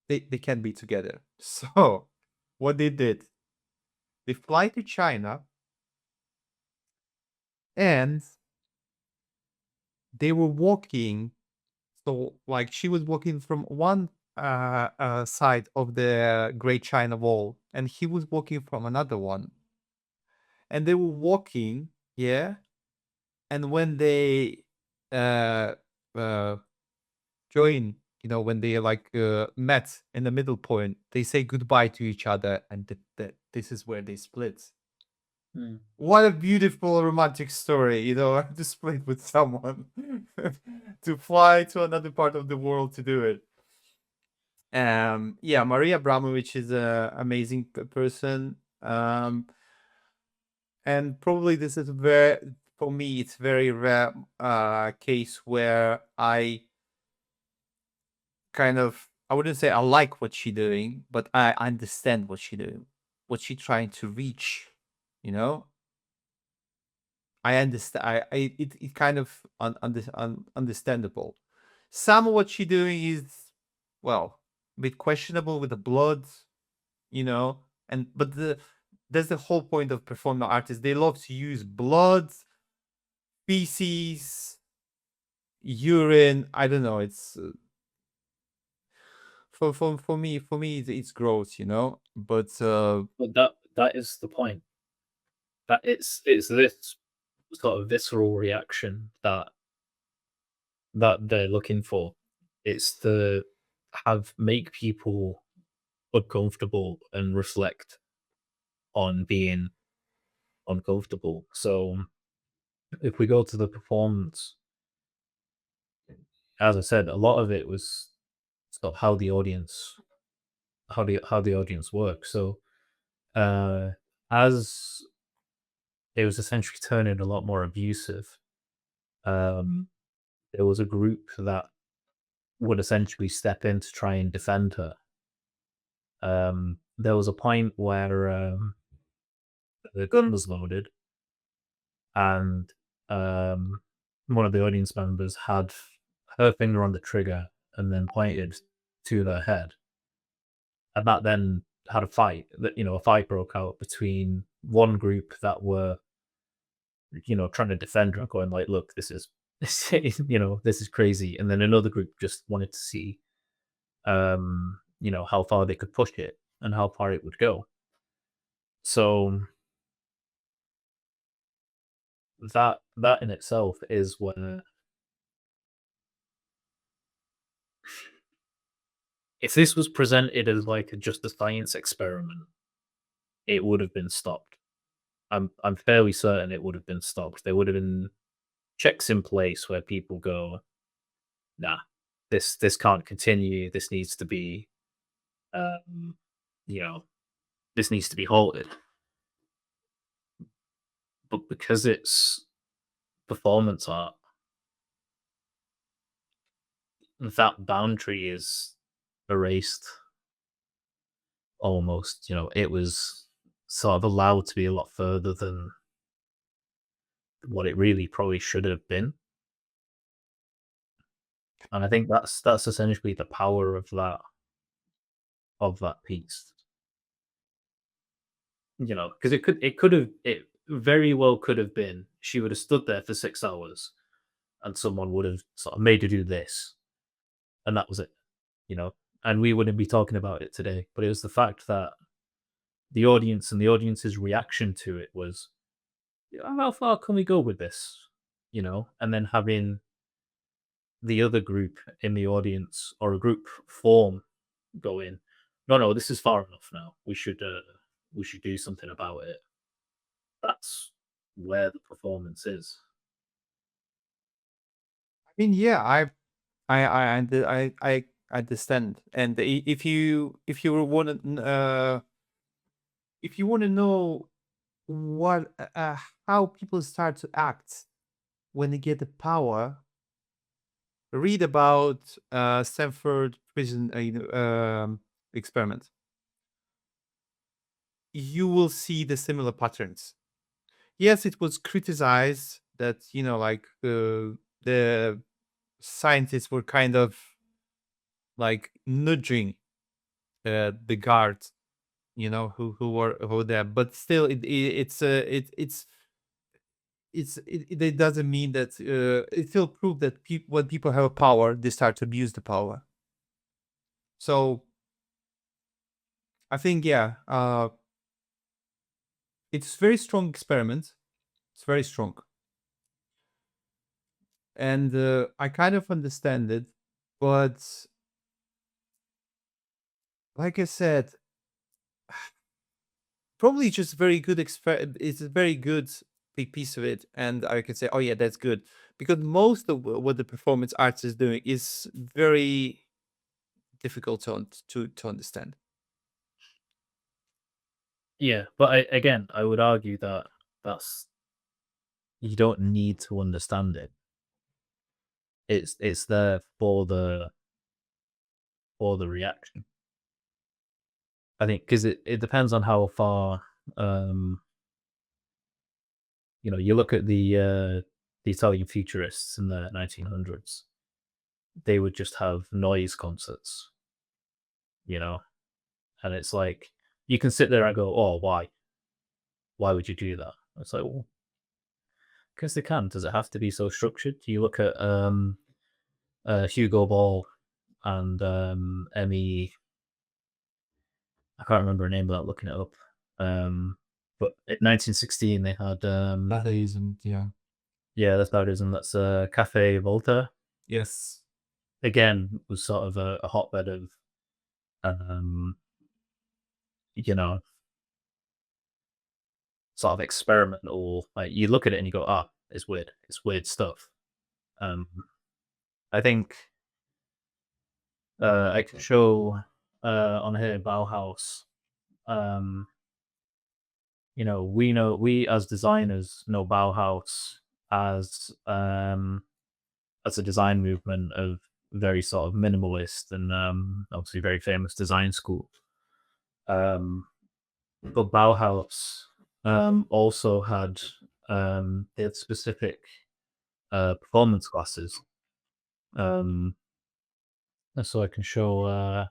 they can't be together. So what they did, they fly to China and they were walking. So like she was walking from one side of the Great China Wall, and he was walking from another one, and they were walking, yeah. And when they uh uh join, when they like met in the middle point, they say goodbye to each other, and this is where they split. Mm. What a beautiful romantic story, to split with someone, to fly to another part of the world to do it. Yeah, Maria Abramović is a amazing person. And probably this is very, for me, it's very rare case where I kind of, I wouldn't say I like what she doing, but I understand what she doing, what she trying to reach. You know, I understand. It kind of understandable. Some of what she doing is, well, a bit questionable with the blood, and but that's the whole point of performing artists. They love to use blood, feces, urine. I don't know. It's for me it's gross, But But that is the point. That it's this sort of visceral reaction that they're looking for. It's to have make people uncomfortable and reflect on being uncomfortable. So if we go to the performance, as I said, a lot of it was sort of how the audience works. So as it was essentially turning a lot more abusive, um, there was a group that would essentially step in to try and defend her. There was a point where the gun was loaded, and one of the audience members had her finger on the trigger and then pointed to their head, and that then had a fight. A fight broke out between one group that were trying to defend her, going like, "Look, this is this is crazy," and then another group just wanted to see how far they could push it and how far it would go. So that in itself is where if this was presented as like just a science experiment, it would have been stopped. I'm fairly certain it would have been stopped. There would have been checks in place where people go, nah, this can't continue. This needs to be um, you know, this needs to be halted. but because it's performance art, that boundary is erased almost. It was sort of allowed to be a lot further than what it really probably should have been. And I think that's essentially the power of that piece. Because it very well could have been she would have stood there for 6 hours and someone would have sort of made her do this, and that was it. you know, and we wouldn't be talking about it today. But it was the fact that the audience and the audience's reaction to it was, how far can we go with this? And then having the other group in the audience or a group form go in, no, this is far enough now. We should do something about it. That's where the performance is. I mean, yeah, I understand. And if you want to know what how people start to act when they get the power, read about Stanford prison experiment. You will see the similar patterns. Yes, it was criticized that like the scientists were kind of like nudging the guards, who were there, but still, it doesn't mean that it still proved that when people have a power, they start to abuse the power. So I think, yeah, it's very strong experiment. It's very strong, and I kind of understand it, but like I said, probably just very good it's a very good big piece of it, and I can say, oh yeah, that's good, because most of what the performance arts is doing is very difficult to understand. Yeah, but again, I would argue that that's you don't need to understand it. It's there for the reaction. I think because it depends on how far um you look at the Italian futurists in the 1900s. They would just have noise concerts, you know, and it's like you can sit there and go, "Oh, why? Why would you do that?" It's like, well, because they can. Does it have to be so structured? You look at Hugo Ball and Emmy. I can't remember her name without looking it up. But in 1916 they had That isn't, yeah. yeah, that's how it is, and that's Cafe Volta. Yes. Again, was sort of a hotbed of um, you know, sort of experimental. Like you look at it and you go, "Ah, it's weird. It's weird stuff." Um, I think I can show on here Bauhaus. Um, we as designers know Bauhaus as as a design movement of very sort of minimalist and obviously very famous design school. Um, but Bauhaus also they had specific performance classes. Um, and so I can show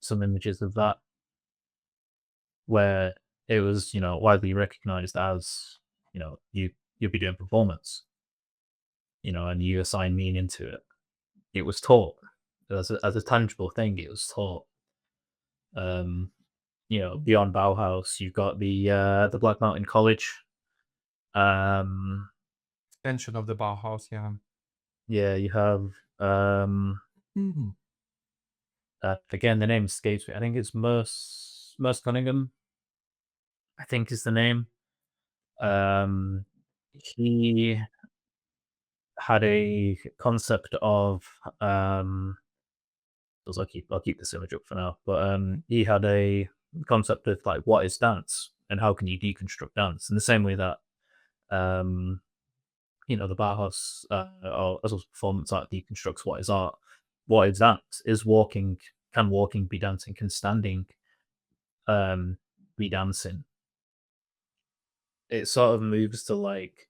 some images of that where it was widely recognized as you'll be doing performance, and you assign meaning to it. It was taught as a tangible thing. It was taught. Um, beyond Bauhaus, you've got the Black Mountain College. Um, Extension of the Bauhaus, yeah. yeah, you have Mhm. again the name escapes me. I think it's Merce Cunningham. I think is the name. He had a concept of I'll keep this image up for now, but he had a concept of like what is dance and how can you deconstruct dance in the same way that The Bauhaus or as well as performance art deconstructs what is art. What is that? Is walking? Can walking be dancing? Can standing be dancing? It sort of moves to like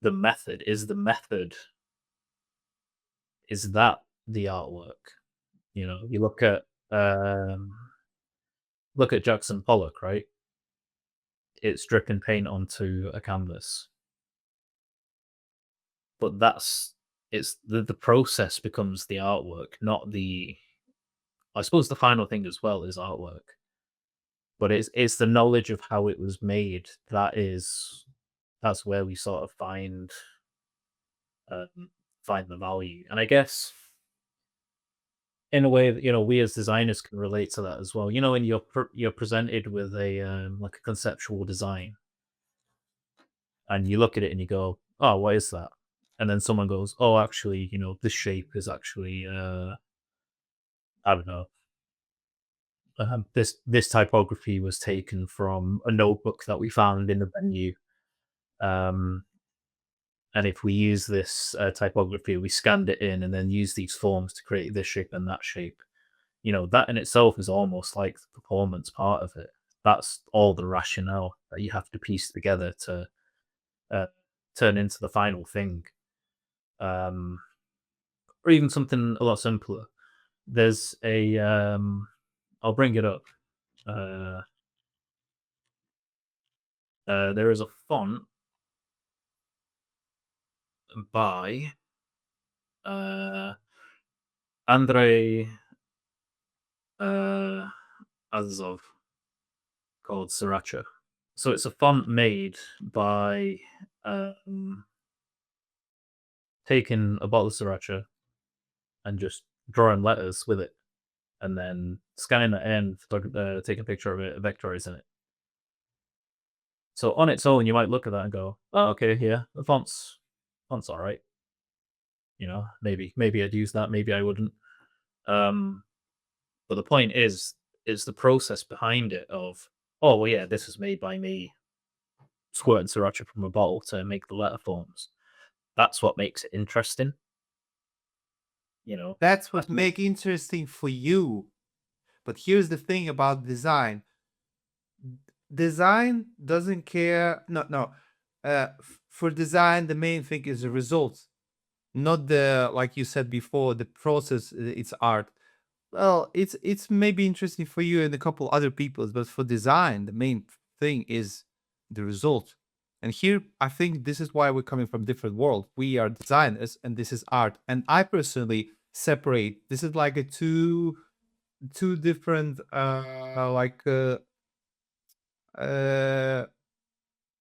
the method. Is that the artwork? You look at Jackson Pollock, right? It's dripping paint onto a canvas, but it's the process becomes the artwork, not the. I suppose the final thing as well is artwork, but it's the knowledge of how it was made that's where we sort of find the value, and I guess in a way that we as designers can relate to that as well. When you're presented with a like a conceptual design, and you look at it and you go, "Oh, what is that?" And then someone goes, "Oh, actually, this shape is actually I don't know. This typography was taken from a notebook that we found in the venue. Um, and if we use this typography, we scanned it in and then use these forms to create this shape and that shape. That in itself is almost like the performance part of it. That's all the rationale that you have to piece together to uh, turn into the final thing. Um, or even something a lot simpler. There's a I'll bring it up. Uh, there is a font by uh, Andrei uh, Azov called Sriracha. So it's a font made by taking a bottle of Sriracha and just drawing letters with it, and then scanning it in, take a picture of it, vectorize in it. So on its own, you might look at that and go, "Oh, okay, yeah, the font's all right." Maybe I'd use that, maybe I wouldn't. Um, but the point is the process behind it of, oh well, yeah, this was made by me squirting sriracha from a bottle to make the letter forms. That's what makes it interesting. That's what That's what, make interesting for you. But here's the thing about design. Design doesn't care. No, no. For design, the main thing is the results, not the, like you said before, the process. It's art. Well, it's maybe interesting for you and a couple other peoples, but for design, the main thing is the result. And here, I think this is why we're coming from different world. We are designers, and this is art. And I personally separate. This is like a two different uh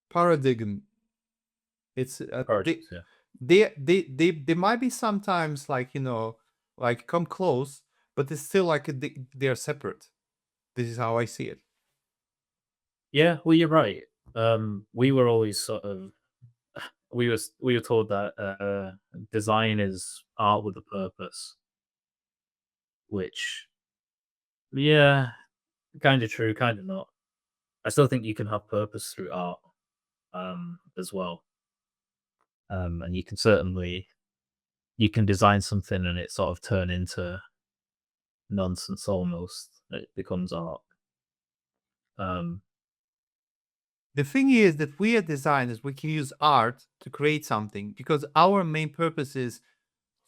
paradigm. It's purchase, yeah. they might be sometimes like like come close, but it's still like they are separate. This is how I see it. Yeah, well, you're right. We were always sort of we were told that design is art with a purpose, which yeah, kind of true, kind of not. I still think you can have purpose through art, as well. And you can design something and it sort of turn into nonsense almost. It becomes art. Um, The thing is that we are designers, we can use art to create something because our main purpose is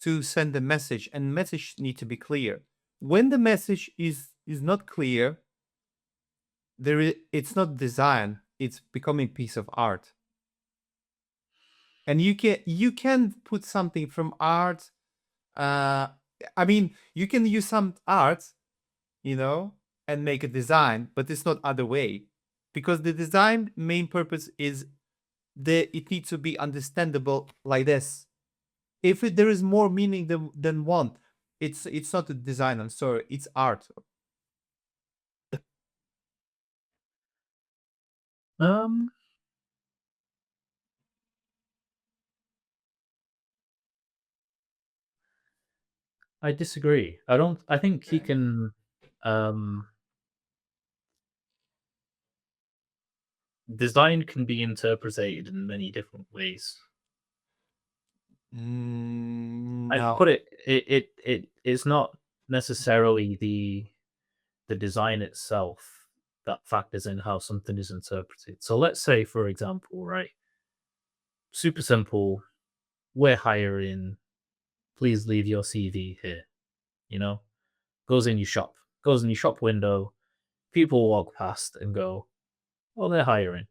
to send a message, and message need to be clear. When the message is not clear, it's not design, it's becoming piece of art. And you can put something from art. I mean, you can use some art, you know, and make a design, but it's not other way, because the design main purpose is it needs to be understandable like this. If there is more meaning than one, it's not a design. I'm sorry, it's art. um, I disagree. I don't. I think he can. Um, design can be interpreted in many different ways. I No. put it is not necessarily the design itself that factors in how something is interpreted. So let's say, for example, right, super simple, we're hiring, please leave your CV here. You know, goes in your shop window. People walk past and go, "Oh, they're hiring.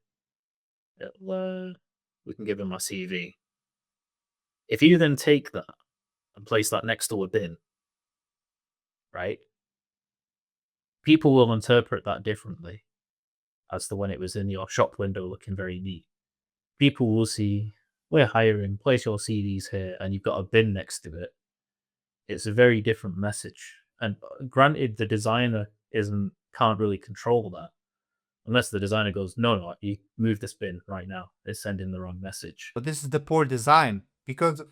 We can give them my CV." If you then take that and place that next to a bin, right? People will interpret that differently as to when it was in your shop window looking very neat. People will see, we're hiring, place your CVs here, and you've got a bin next to it. It's a very different message. And granted, the designer can't really control that. Unless the designer goes, no, you move this bin right now. It's sending the wrong message. But this is the poor design because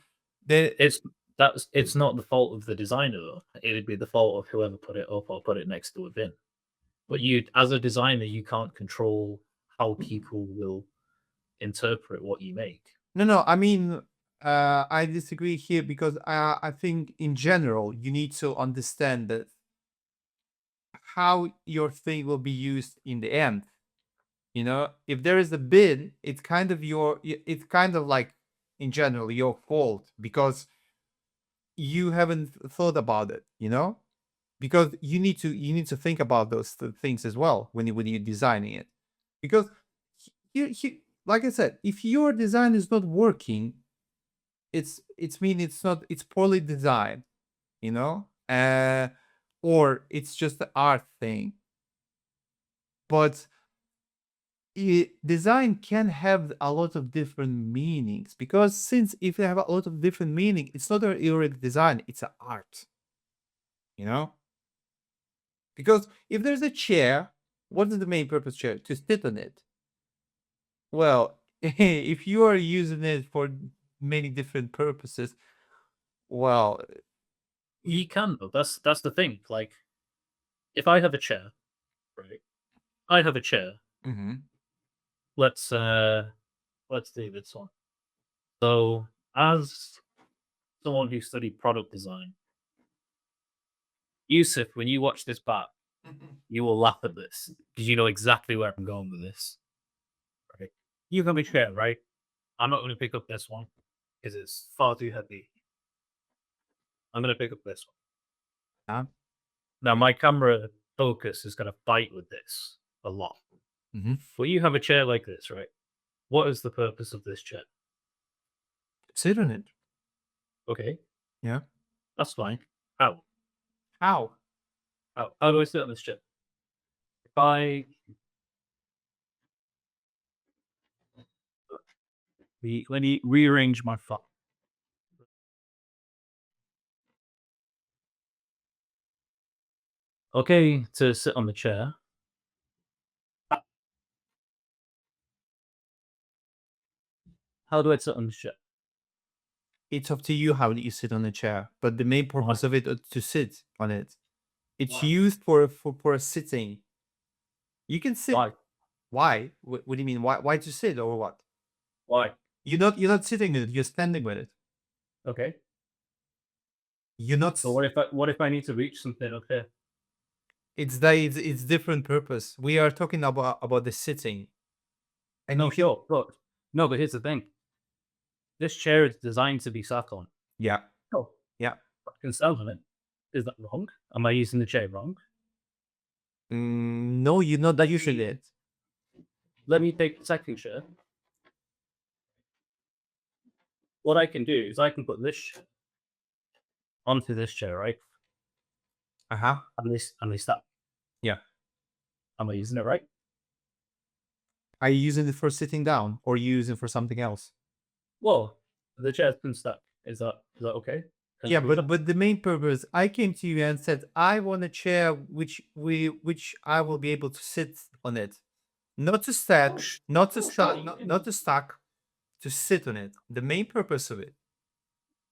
It's not the fault of the designer though. It'd be the fault of whoever put it up or put it next to a bin. But you, as a designer, you can't control how people will interpret what you make. No. I mean, I disagree here because I think in general you need to understand that how your thing will be used in the end. You know, if there is a bin, it's kind of it's kind of like in general your fault because you haven't thought about it. You know, because you need to think about those things as well when you're designing it, because like I said, if your design is not working, it's poorly designed, you know, or it's just the art thing. But design can have a lot of different meanings, because since if you have a lot of different meaning, it's not a already design, it's an art, you know. Because if there's a chair, what is the main purpose chair? To sit on it. Well, if you are using it for many different purposes, well, You can though. That's the thing. Like, if I have a chair, right? I have a chair. mhm. Let's do this one. So, as someone who studied product design, Yusuf, when you watch this back, you will laugh at this because you know exactly where I'm going with this. Right? You have a chair, right? I'm not going to pick up this one because it's far too heavy. I'm going to pick up this one. Yeah. Now, my camera focus is going to fight with this a lot. Mhm. But you have a chair like this, right? What is the purpose of this chair? Sit on it. Okay, Yeah. that's fine. How? How? How do I sit on this chair? If I let me rearrange my phone. Okay, to sit on the chair. How do I sit on the chair? It's up to you how you sit on a chair, but the main purpose of it is to sit on it. It's Why? used for a sitting. You can sit. Why? Why? What do you mean? Why to sit or what? Why? You're not sitting with it. You're standing with it. Okay. You're not. So what if I need to reach something up here? It's different purpose. We are talking about the sitting. And No, you can, sure, but no, but here's the thing. This chair is designed to be sat on. yeah, Oh, yeah. I can stand on it. Is that wrong? Am I using the chair wrong? No, you're not that using it. Let me take the second chair. What I can do is I can put this chair onto this chair, right? Uh-huh. And this that. Yeah. Am I using it right? Are you using it for sitting down or you using it for something else? Well, the chair's been stuck. Is that okay? Can Yeah, I move but the main purpose, I came to you and said I want a chair which I will be able to sit on it, not to stand, not to stack, to sit on it. The main purpose of it.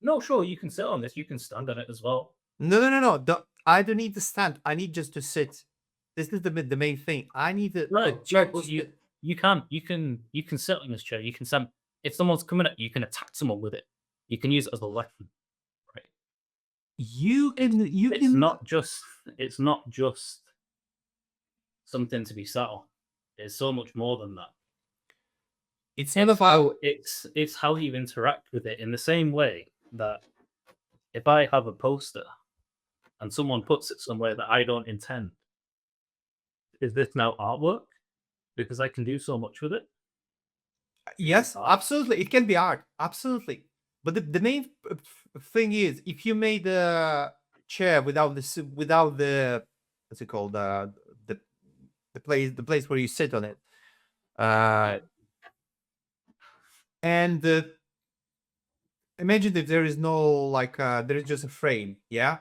No, sure, you can sit on this. You can stand on it as well. No. I don't need to stand. I need just to sit. This is the main thing. I need to Right, a chair but to sit. you can sit on this chair. You can send if someone's coming at you, you can attack someone with it. You can use it as a weapon, right? You It's can not just something to be sat on. It's so much more than that. it's not about It's how you interact with it in the same way that if I have a poster and someone puts it somewhere that I don't intend, is this now artwork? Because I can do so much with it. yes, art. absolutely. It can be art, absolutely. But the main thing is, if you made a chair without without the what's it called the the place where you sit on it, and imagine if there is no like there is just a frame, yeah,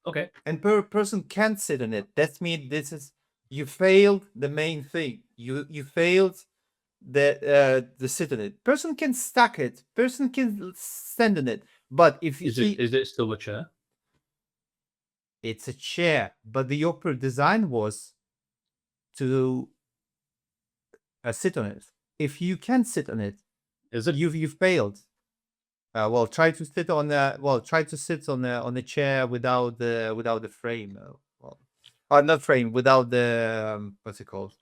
Okay. and person can't sit on it. That means this is you failed the main thing. You failed the sit on it. Person can stack it. Person can stand on it. But if Is he, it still a chair? it's a chair, but the upper design was to sit on it. If you can sit on it, Is it? you've failed. Well, try to sit on try to sit on the chair without the frame. Well, not frame, without the what's it called?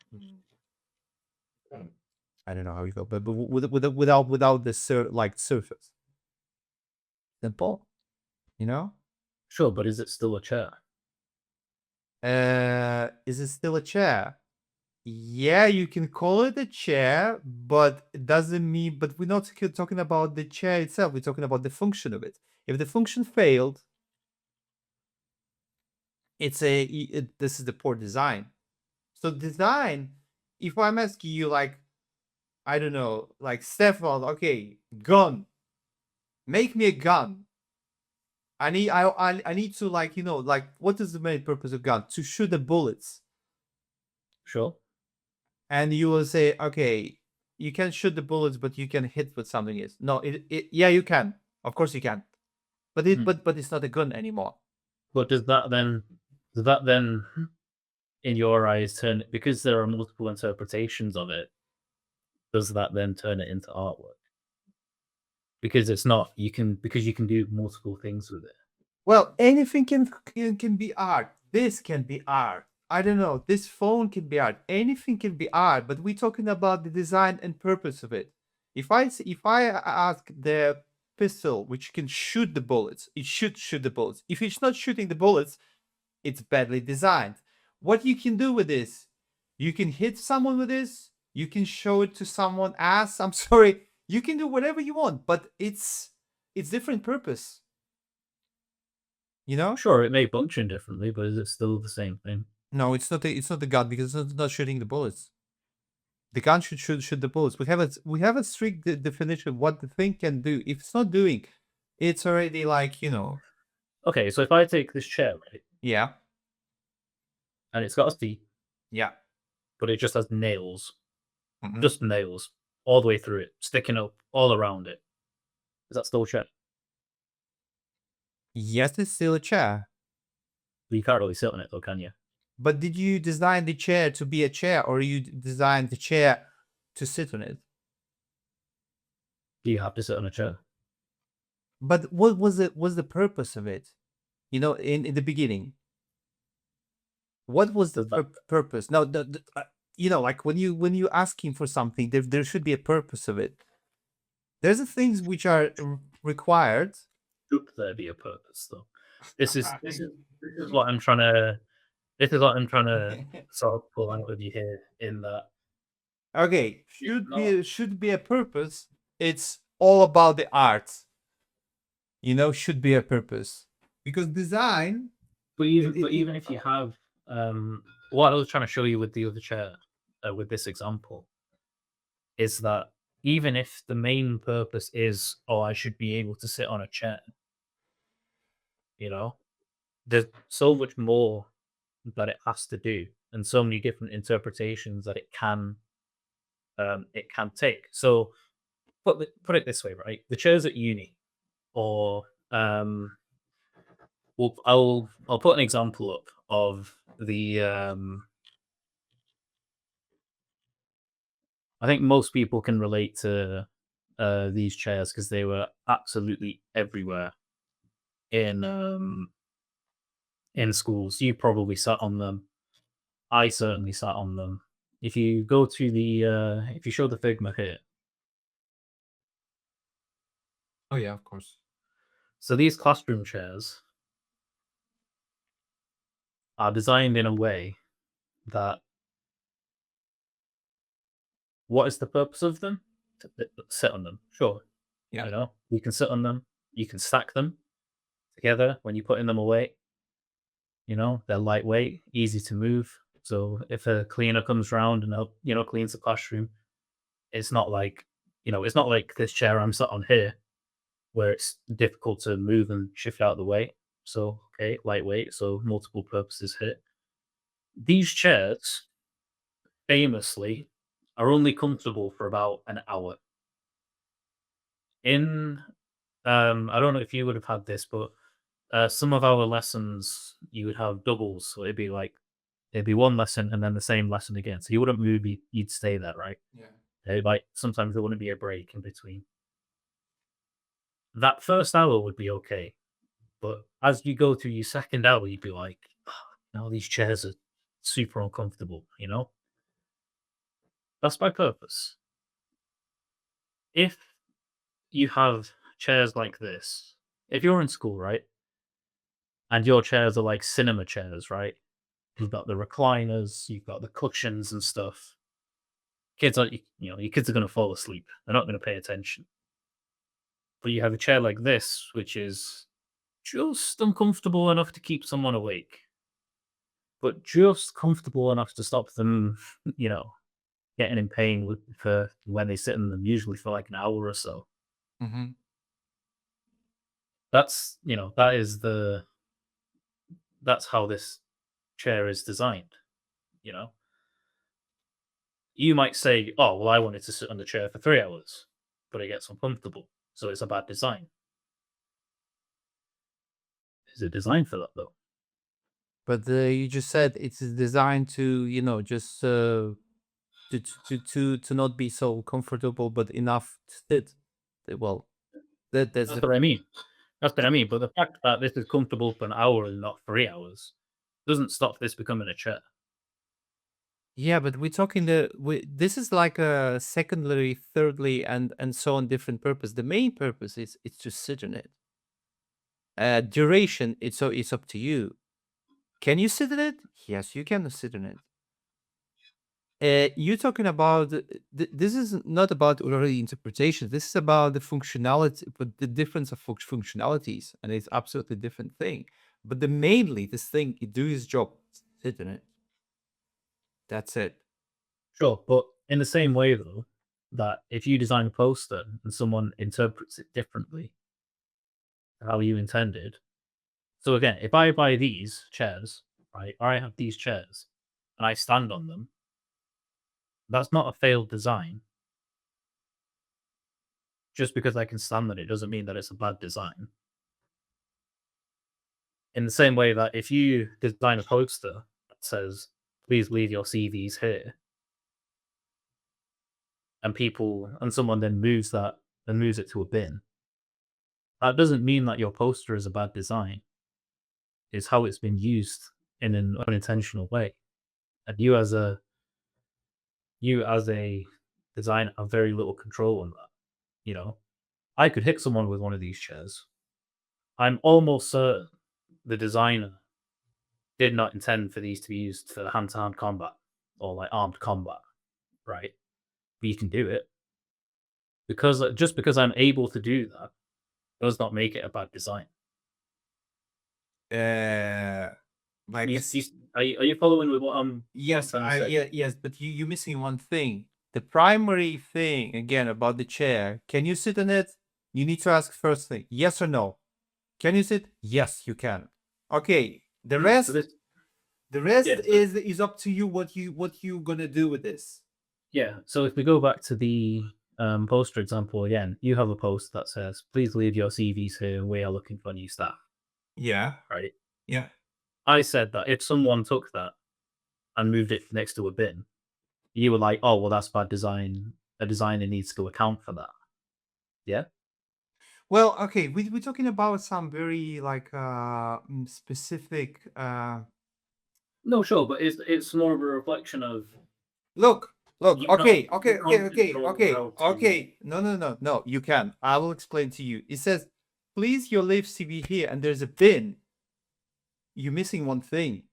I don't know how you go, but without the surface. Simple, you know. Sure, but is it still a chair? Is it still a chair? Yeah, you can call it a chair, but it doesn't mean. But we're not talking about the chair itself. We're talking about the function of it. If the function failed, this is the poor design. So design. If I'm asking you, like, I don't know, like Stefan, okay, gun. Make me a gun. I need to, like, like, what is the main purpose of gun? To shoot the bullets. Sure. And you will say, okay, you can shoot the bullets, but you can hit with something else. No, yeah, you can. Of course you can. But but it's not a gun anymore. But does that then, in your eyes, turn because there are multiple interpretations of it? Does that then turn it into artwork? Because it's not. You can do multiple things with it. Well, anything can be art. This can be art. I don't know. This phone can be art. Anything can be art. But we're talking about the design and purpose of it. If I ask the pistol, which can shoot the bullets, it should shoot the bullets. If it's not shooting the bullets, it's badly designed. What you can do with this, you can hit someone with this, you can show it to someone as, I'm sorry, you can do whatever you want, but it's different purpose. You know? Sure, it may function differently, but is it still the same thing? No, it's not the gun, because it's not shooting the bullets. The gun should shoot the bullets. We have a strict definition of what the thing can do. If it's not doing, it's already like, Okay, so if I take this chair, right, yeah, and it's got a seat, yeah. but it just has nails, Mhm. just nails all the way through it, sticking up all around it. Is that still a chair? Yes, it's still a chair. But you can't really sit on it, though, can you? But did you design the chair to be a chair, or you designed the chair to sit on it? Do you have to sit on a chair? But what was the purpose of it? In the beginning, what was the Does that purpose? Now, like when you asking for something, there should be a purpose of it. There's the things which are required. should there be a purpose, though? This is what I'm trying to. This is what I'm trying to sort of pull out with you here. In that, Okay, not. should be a purpose. It's all about the art. Should be a purpose, because design. But even if you have, what I was trying to show you with the other chair, with this example, is that even if the main purpose is, oh, I should be able to sit on a chair, you know, there's so much more that it has to do, and so many different interpretations that it can take. So put it this way, right? The chairs at uni, or well, I'll put an example up of the I think most people can relate to these chairs because they were absolutely everywhere in schools. You probably sat on them. I certainly sat on them. If you go to if you show the Figma here, Oh yeah, of course. so these classroom chairs are designed in a way that what is the purpose of them? To sit on them, sure. Yeah. You know, you can sit on them, you can stack them together when you're putting them away. You know, they're lightweight, easy to move. So if a cleaner comes around and cleans the classroom, it's not like it's not like this chair I'm sat on here where it's difficult to move and shift out of the way. So okay, lightweight, so multiple purposes here. These chairs famously are only comfortable for about an hour. In I don't know if you would have had this, but some of our lessons you would have doubles, so it'd be one lesson and then the same lesson again. So you wouldn't move, you'd stay there, right? Yeah. Like sometimes there wouldn't be a break in between. That first hour would be okay, but as you go through your second hour, you'd be like, "Oh, now these chairs are super uncomfortable." That's by purpose. If you have chairs like this, if you're in school, right, and your chairs are like cinema chairs, right? You've got the recliners, you've got the cushions and stuff. Kids are, your kids are going to fall asleep. They're not going to pay attention. But you have a chair like this, which is just uncomfortable enough to keep someone awake, but just comfortable enough to stop them, you know, getting in pain for when they sit in them, usually for like an hour or so. Mm-hmm. That is that's how this chair is designed. You know, you might say, "Oh, well, I wanted to sit on the chair for 3 hours, but it gets uncomfortable, so it's a bad design." Is it designed for that though? But you just said it's designed to, just to not be so comfortable, but enough to sit. Well, that's That's the what I mean. That's what I mean. But the fact that this is comfortable for an hour and not 3 hours doesn't stop this becoming a chair. yeah. But we're talking this is like a secondary, thirdly, and so on different purpose. The main purpose is it's to sit on it. Duration, it's up to you. Can you sit in it? Yes, you can sit in it. You're talking about this is not about already interpretation. This is about the functionality, but the difference of functionalities, and it's absolutely different thing. But the mainly this thing, it do his job, sit in it. That's it. Sure, but in the same way though, that if you design a poster and someone interprets it differently to how you intended. So again, if I buy these chairs, right, or I have these chairs and I stand on them, that's not a failed design. Just because I can stand on it doesn't mean that it's a bad design. In the same way that if you design a poster that says, please leave your CVs here, and someone then moves it to a bin, that doesn't mean that your poster is a bad design. It's how it's been used in an unintentional way. And you as a designer have very little control on that. You know, I could hit someone with one of these chairs. I'm almost certain the designer did not intend for these to be used for hand-to-hand combat or like armed combat, right? But you can do it because just because I'm able to do that does not make it a bad design. Uh, like You, it's you, are you following with what yes, trying to say? yes, but you're missing one thing. The primary thing again about the chair. Can you sit in it? You need to ask first thing, yes or no. Can you sit? Yes, you can. Okay. The rest, So this, the rest yeah, is up to you. What you gonna do with this? yeah. So if we go back to the poster example again, you have a post that says, "Please leave your CVs here. We are looking for new staff." Yeah, Right? yeah. I said that if someone took that and moved it next to a bin, you were like, oh well, that's bad design. A designer needs to account for that. Yeah. Well, okay, we're talking about some very like specific. No, sure, but it's more of a reflection of Look, look. you can't Okay, okay, you okay, can't okay, control okay, how to. okay. No, no, no, no. You can. I will explain to you. It says, "Please, your leave CV here," and there's a bin. You're missing one thing.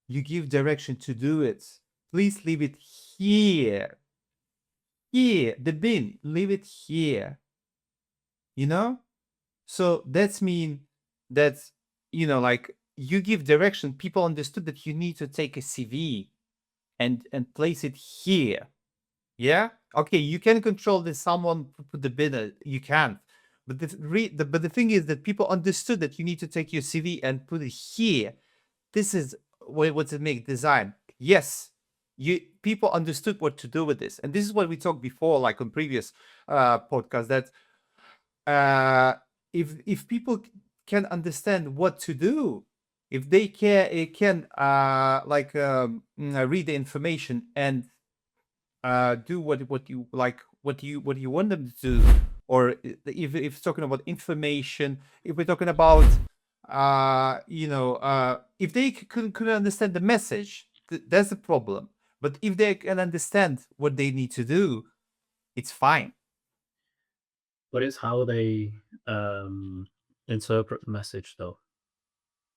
You give direction to do it. Please leave it here. Here, the bin. Leave it here. You know. So that's mean that like you give direction. People understood that you need to take a CV and place it here. Yeah. Okay. You can control this. Someone put the bin. You can't. But but the thing is that people understood that you need to take your CV and put it here. This is what it make design. Yes, people understood what to do with this, and this is what we talked before, like on previous podcast. That if people can understand what to do, if they can read the information and do what you like, what you want them to do, or if it's talking about information, if we're talking about if they couldn't understand the message, that's the problem. But if they can understand what they need to do, it's fine. But it's how they interpret the message, though.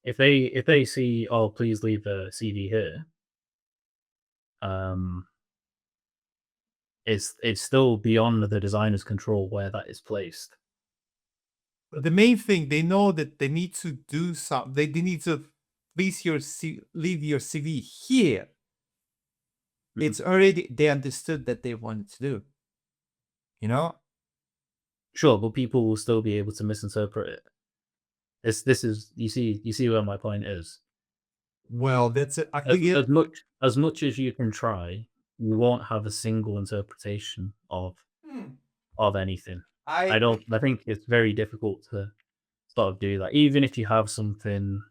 If they see, oh, please leave a CD here, um, it's still beyond the designer's control where that is placed. But the main thing, they know that they need to do something. They need to leave your CV here. It's already, they understood that they wanted to do. You know? Sure, but people will still be able to misinterpret it. This is you see where my point is. Well, that's it. As much as you can try, you won't have a single interpretation Hmm. of anything. I I think it's very difficult to sort of do that. Even if you have something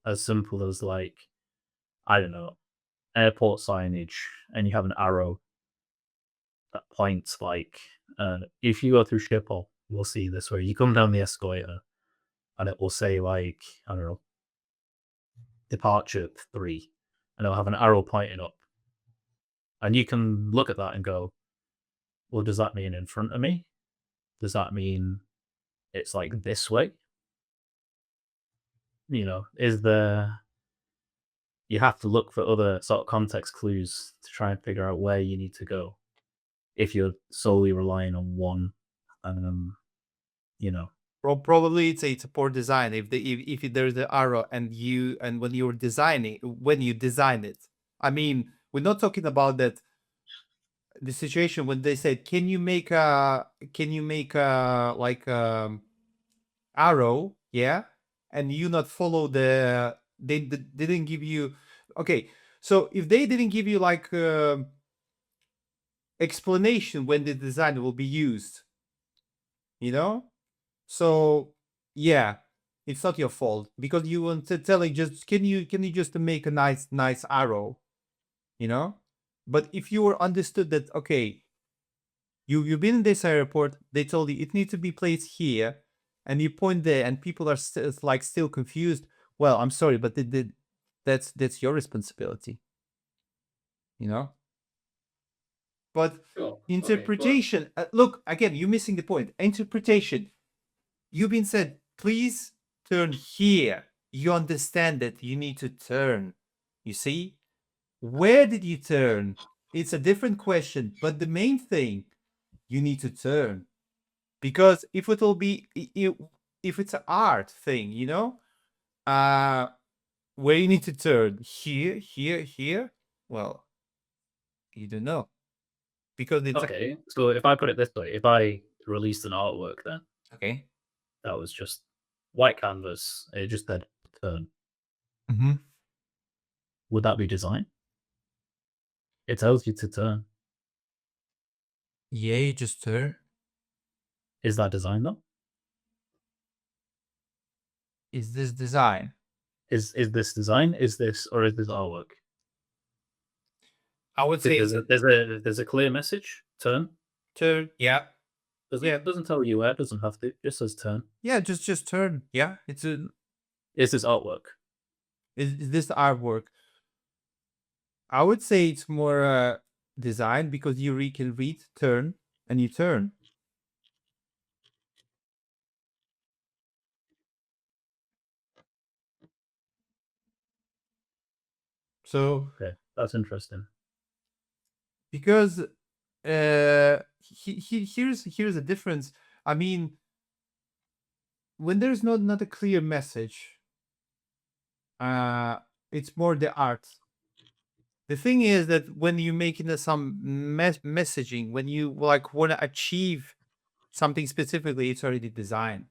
as simple as like, I don't know, airport signage and you have an arrow that points like if you go through Schiphol, we'll see this where you come down the escalator and it will say like, I don't know, departure 3, and it'll have an arrow pointing up. And you can look at that and go, well, does that mean in front of me? Does that mean it's like this way? Is there you have to look for other sort of context clues to try and figure out where you need to go if you're solely relying on one um you know probably it's a poor design if there's the arrow and when you design it. I mean, we're not talking about that the situation when they said, can you make a like arrow, yeah, and you not follow they didn't give you. Okay, so if they didn't give you like explanation when the design will be used, you know, so yeah, it's not your fault because you want to telling just can you just make a nice arrow, you know. But if you were understood that, okay, you've been in this airport, they told you it needs to be placed here, and you point there, and people are still confused. Well, I'm sorry, but that's your responsibility, you know. But Sure. Okay, but interpretation, look again, you're missing the point. Interpretation. You've been said, please turn here. You understand that you need to turn. You see, where did you turn? It's a different question, but the main thing, you need to turn. Because if it'll be if it's an art thing, uh where you need to turn, here, well, you don't know, because it's a okay. So if I put it this way, if I released an artwork then okay. that was just white canvas, it just said turn, Mm-hmm. would that be design? It tells you to turn. Yeah, you just turn. Is that design though? Is this design? Is this design? Is this artwork? I would say There's a clear message. Turn. turn. Yeah, It doesn't tell you where. It doesn't have to. It just says turn. yeah. Just turn. Yeah, it's a. Is this artwork? Is this artwork? I would say it's more design because you can read turn and you turn. So Okay, that's interesting. because here's a difference. I mean, when there's not a clear message, it's more the art. The thing is that when you make some messaging, when you like want to achieve something specifically, it's already designed.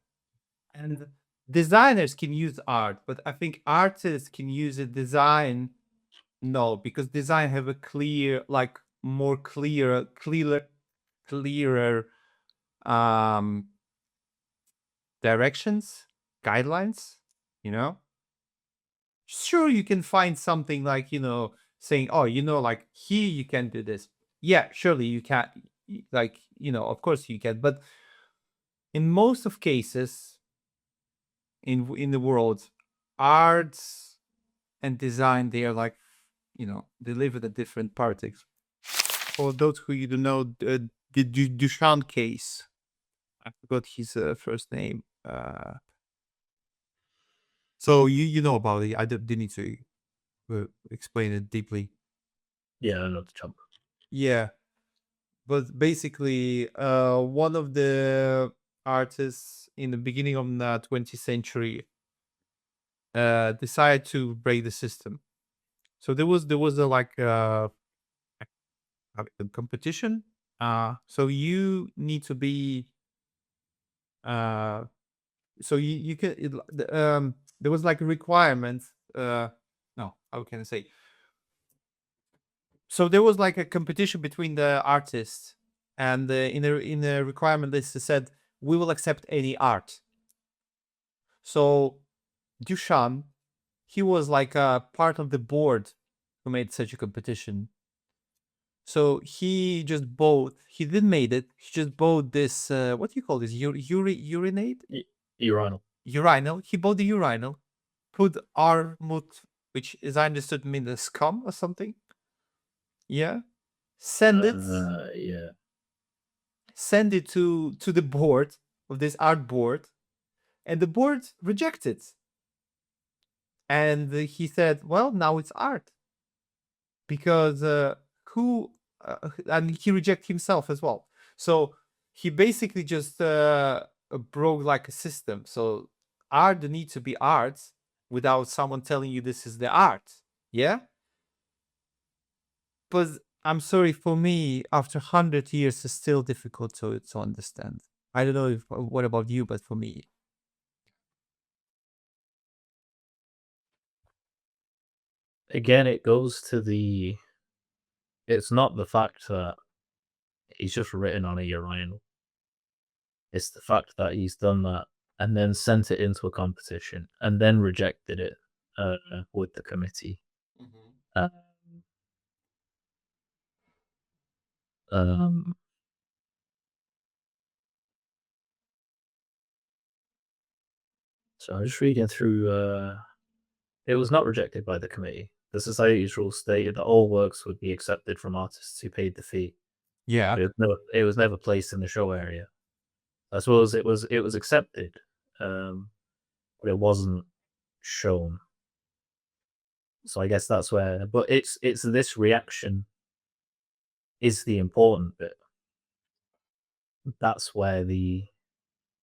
And designers can use art, but I think artists can use a design. No, because design have a clear, like more clearer directions, guidelines, you know? Sure, you can find something like, saying, oh, like here you can do this. Yeah, surely you can, like, of course you can. But in most of cases in the world, arts and design, they are like, they live in a different politics. For those who you don't know, the Duchamp case, I forgot his first name. So you know about it. I didn't need to explain it deeply. Yeah, I know the chump. Yeah, but basically, one of the artists in the beginning of the 20th century decided to break the system. So there was a competition. So you need to be so you can there was like a requirement. No, how can I say? So there was like a competition between the artists, and in the requirement list it said we will accept any art. So Duchamp, he was like a part of the board who made such a competition. So he just bought. He didn't made it. He just bought this. What do you call this? Urinate? Urinal. Urinal. He bought the urinal. Put Armut, which as I understood mean the scum or something. Yeah. Send it. Yeah. Send it to the board of this art board, and the board rejected. And he said, "Well, now it's art." Because who and he rejected himself as well. So he basically just broke like a system. So art needs to be art without someone telling you this is the art. Yeah. But I'm sorry, for me, after 100 years, it's still difficult to understand. I don't know if what about you, but for me, Again, it goes to the. It's not the fact that he's just written on a urinal. It's the fact that he's done that and then sent it into a competition and then rejected it with the committee. Uh, um, so I'm just reading through. It was not rejected by the committee. The society's rules stated that all works would be accepted from artists who paid the fee. yeah. It was never placed in the show area. I suppose it was accepted, but it wasn't shown. So I guess that's where. But it's this reaction is the important bit. That's where the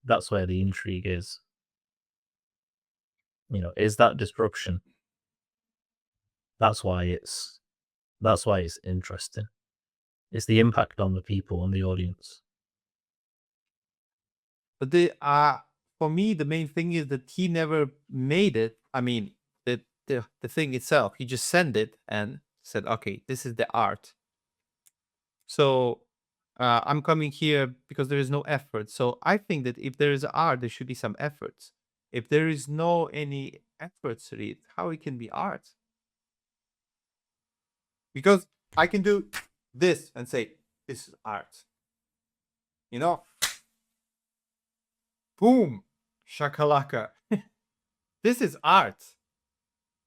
intrigue is. Is that disruption? That's why it's interesting. It's the impact on the people, on the audience. But for me, the main thing is that he never made it. I mean, the thing itself, he just sent it and said, "Okay, this is the art." So I'm coming here because there is no effort. So I think that if there is art, there should be some efforts. If there is no any efforts to it, how it can be art? Because I can do this and say, this is art. You know? Boom! Shakalaka. This is art.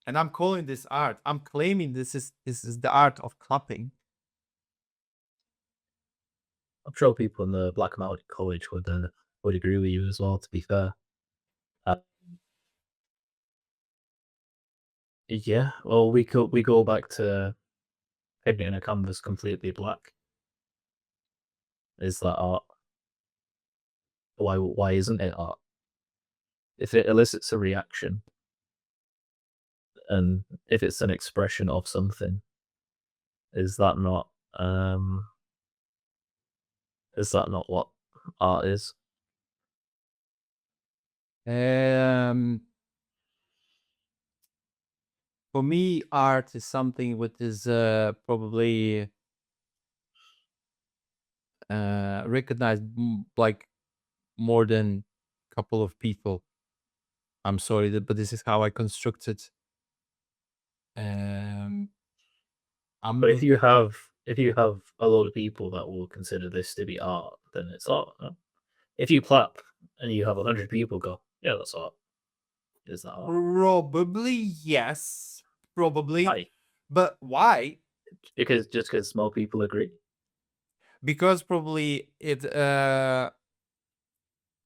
And I'm calling this art. I'm claiming this is the art of clapping. I'm sure people in the Black Mountain College would agree with you as well, to be fair. Yeah, well, we go back to painting a canvas completely black. Is that art? Why isn't it art? If it elicits a reaction, and if it's an expression of something, is that not what art is? For me, art is something which is probably recognized like more than a couple of people. I'm sorry, but this is how I construct it. But if you have a lot of people that will consider this to be art, then it's art. No? If you clap and you have 100 people go, yeah, that's art. Is that art? Probably yes. Probably. Why? But why? Because small people agree. Because probably it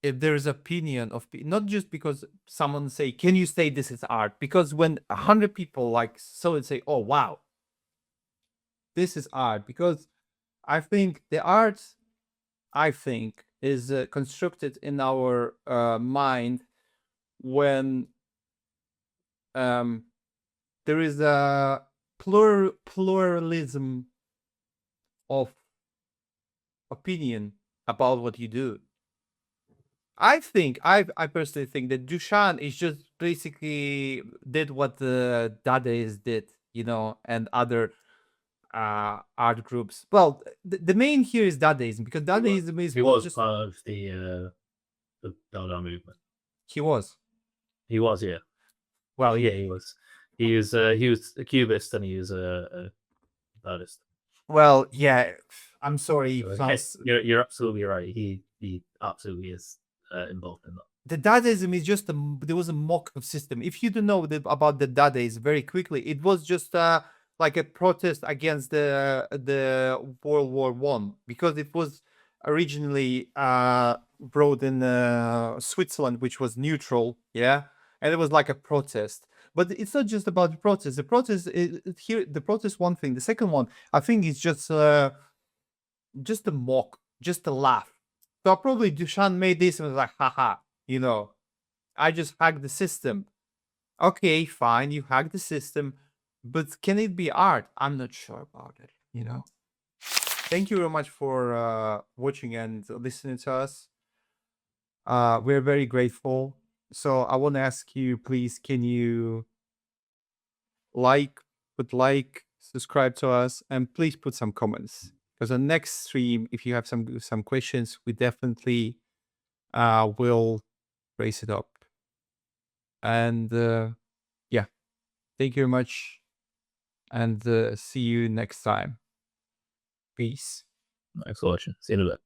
if there's opinion of not just because someone say, can you say this is art? Because when 100 people like so and say, oh wow, this is art. Because I think the art, is constructed in our mind when there is a pluralism of opinion about what you do. I personally think that Duchamp is just basically did what the Dadaists did, and other art groups. Well, the main here is Dadaism, because Dadaism is He was just part of the Dada movement. he was. He was, yeah. Well, yeah, he was. He was a cubist and he was a artist. Well, yeah. I'm sorry, Yes, you're absolutely right. He absolutely is involved in that. The Dadaism is just there was a mock of system. If you don't know about the Dadaism very quickly, it was just like a protest against the World War One, because it was originally brought in Switzerland, which was neutral, yeah, and it was like a protest. But it's not just about the protest. The protest here. The protest one thing. The second one, I think, is just a mock, just a laugh. So probably Duchamp made this and was like, haha, I just hacked the system. Okay, fine, you hacked the system, but can it be art? I'm not sure about it. Thank you very much for watching and listening to us. We're very grateful. So I want to ask you, please, can you put like, subscribe to us, and please put some comments. Because on next stream, if you have some questions, we definitely will raise it up. And yeah, thank you very much, and see you next time. Peace. Thanks for watching. See you in a bit.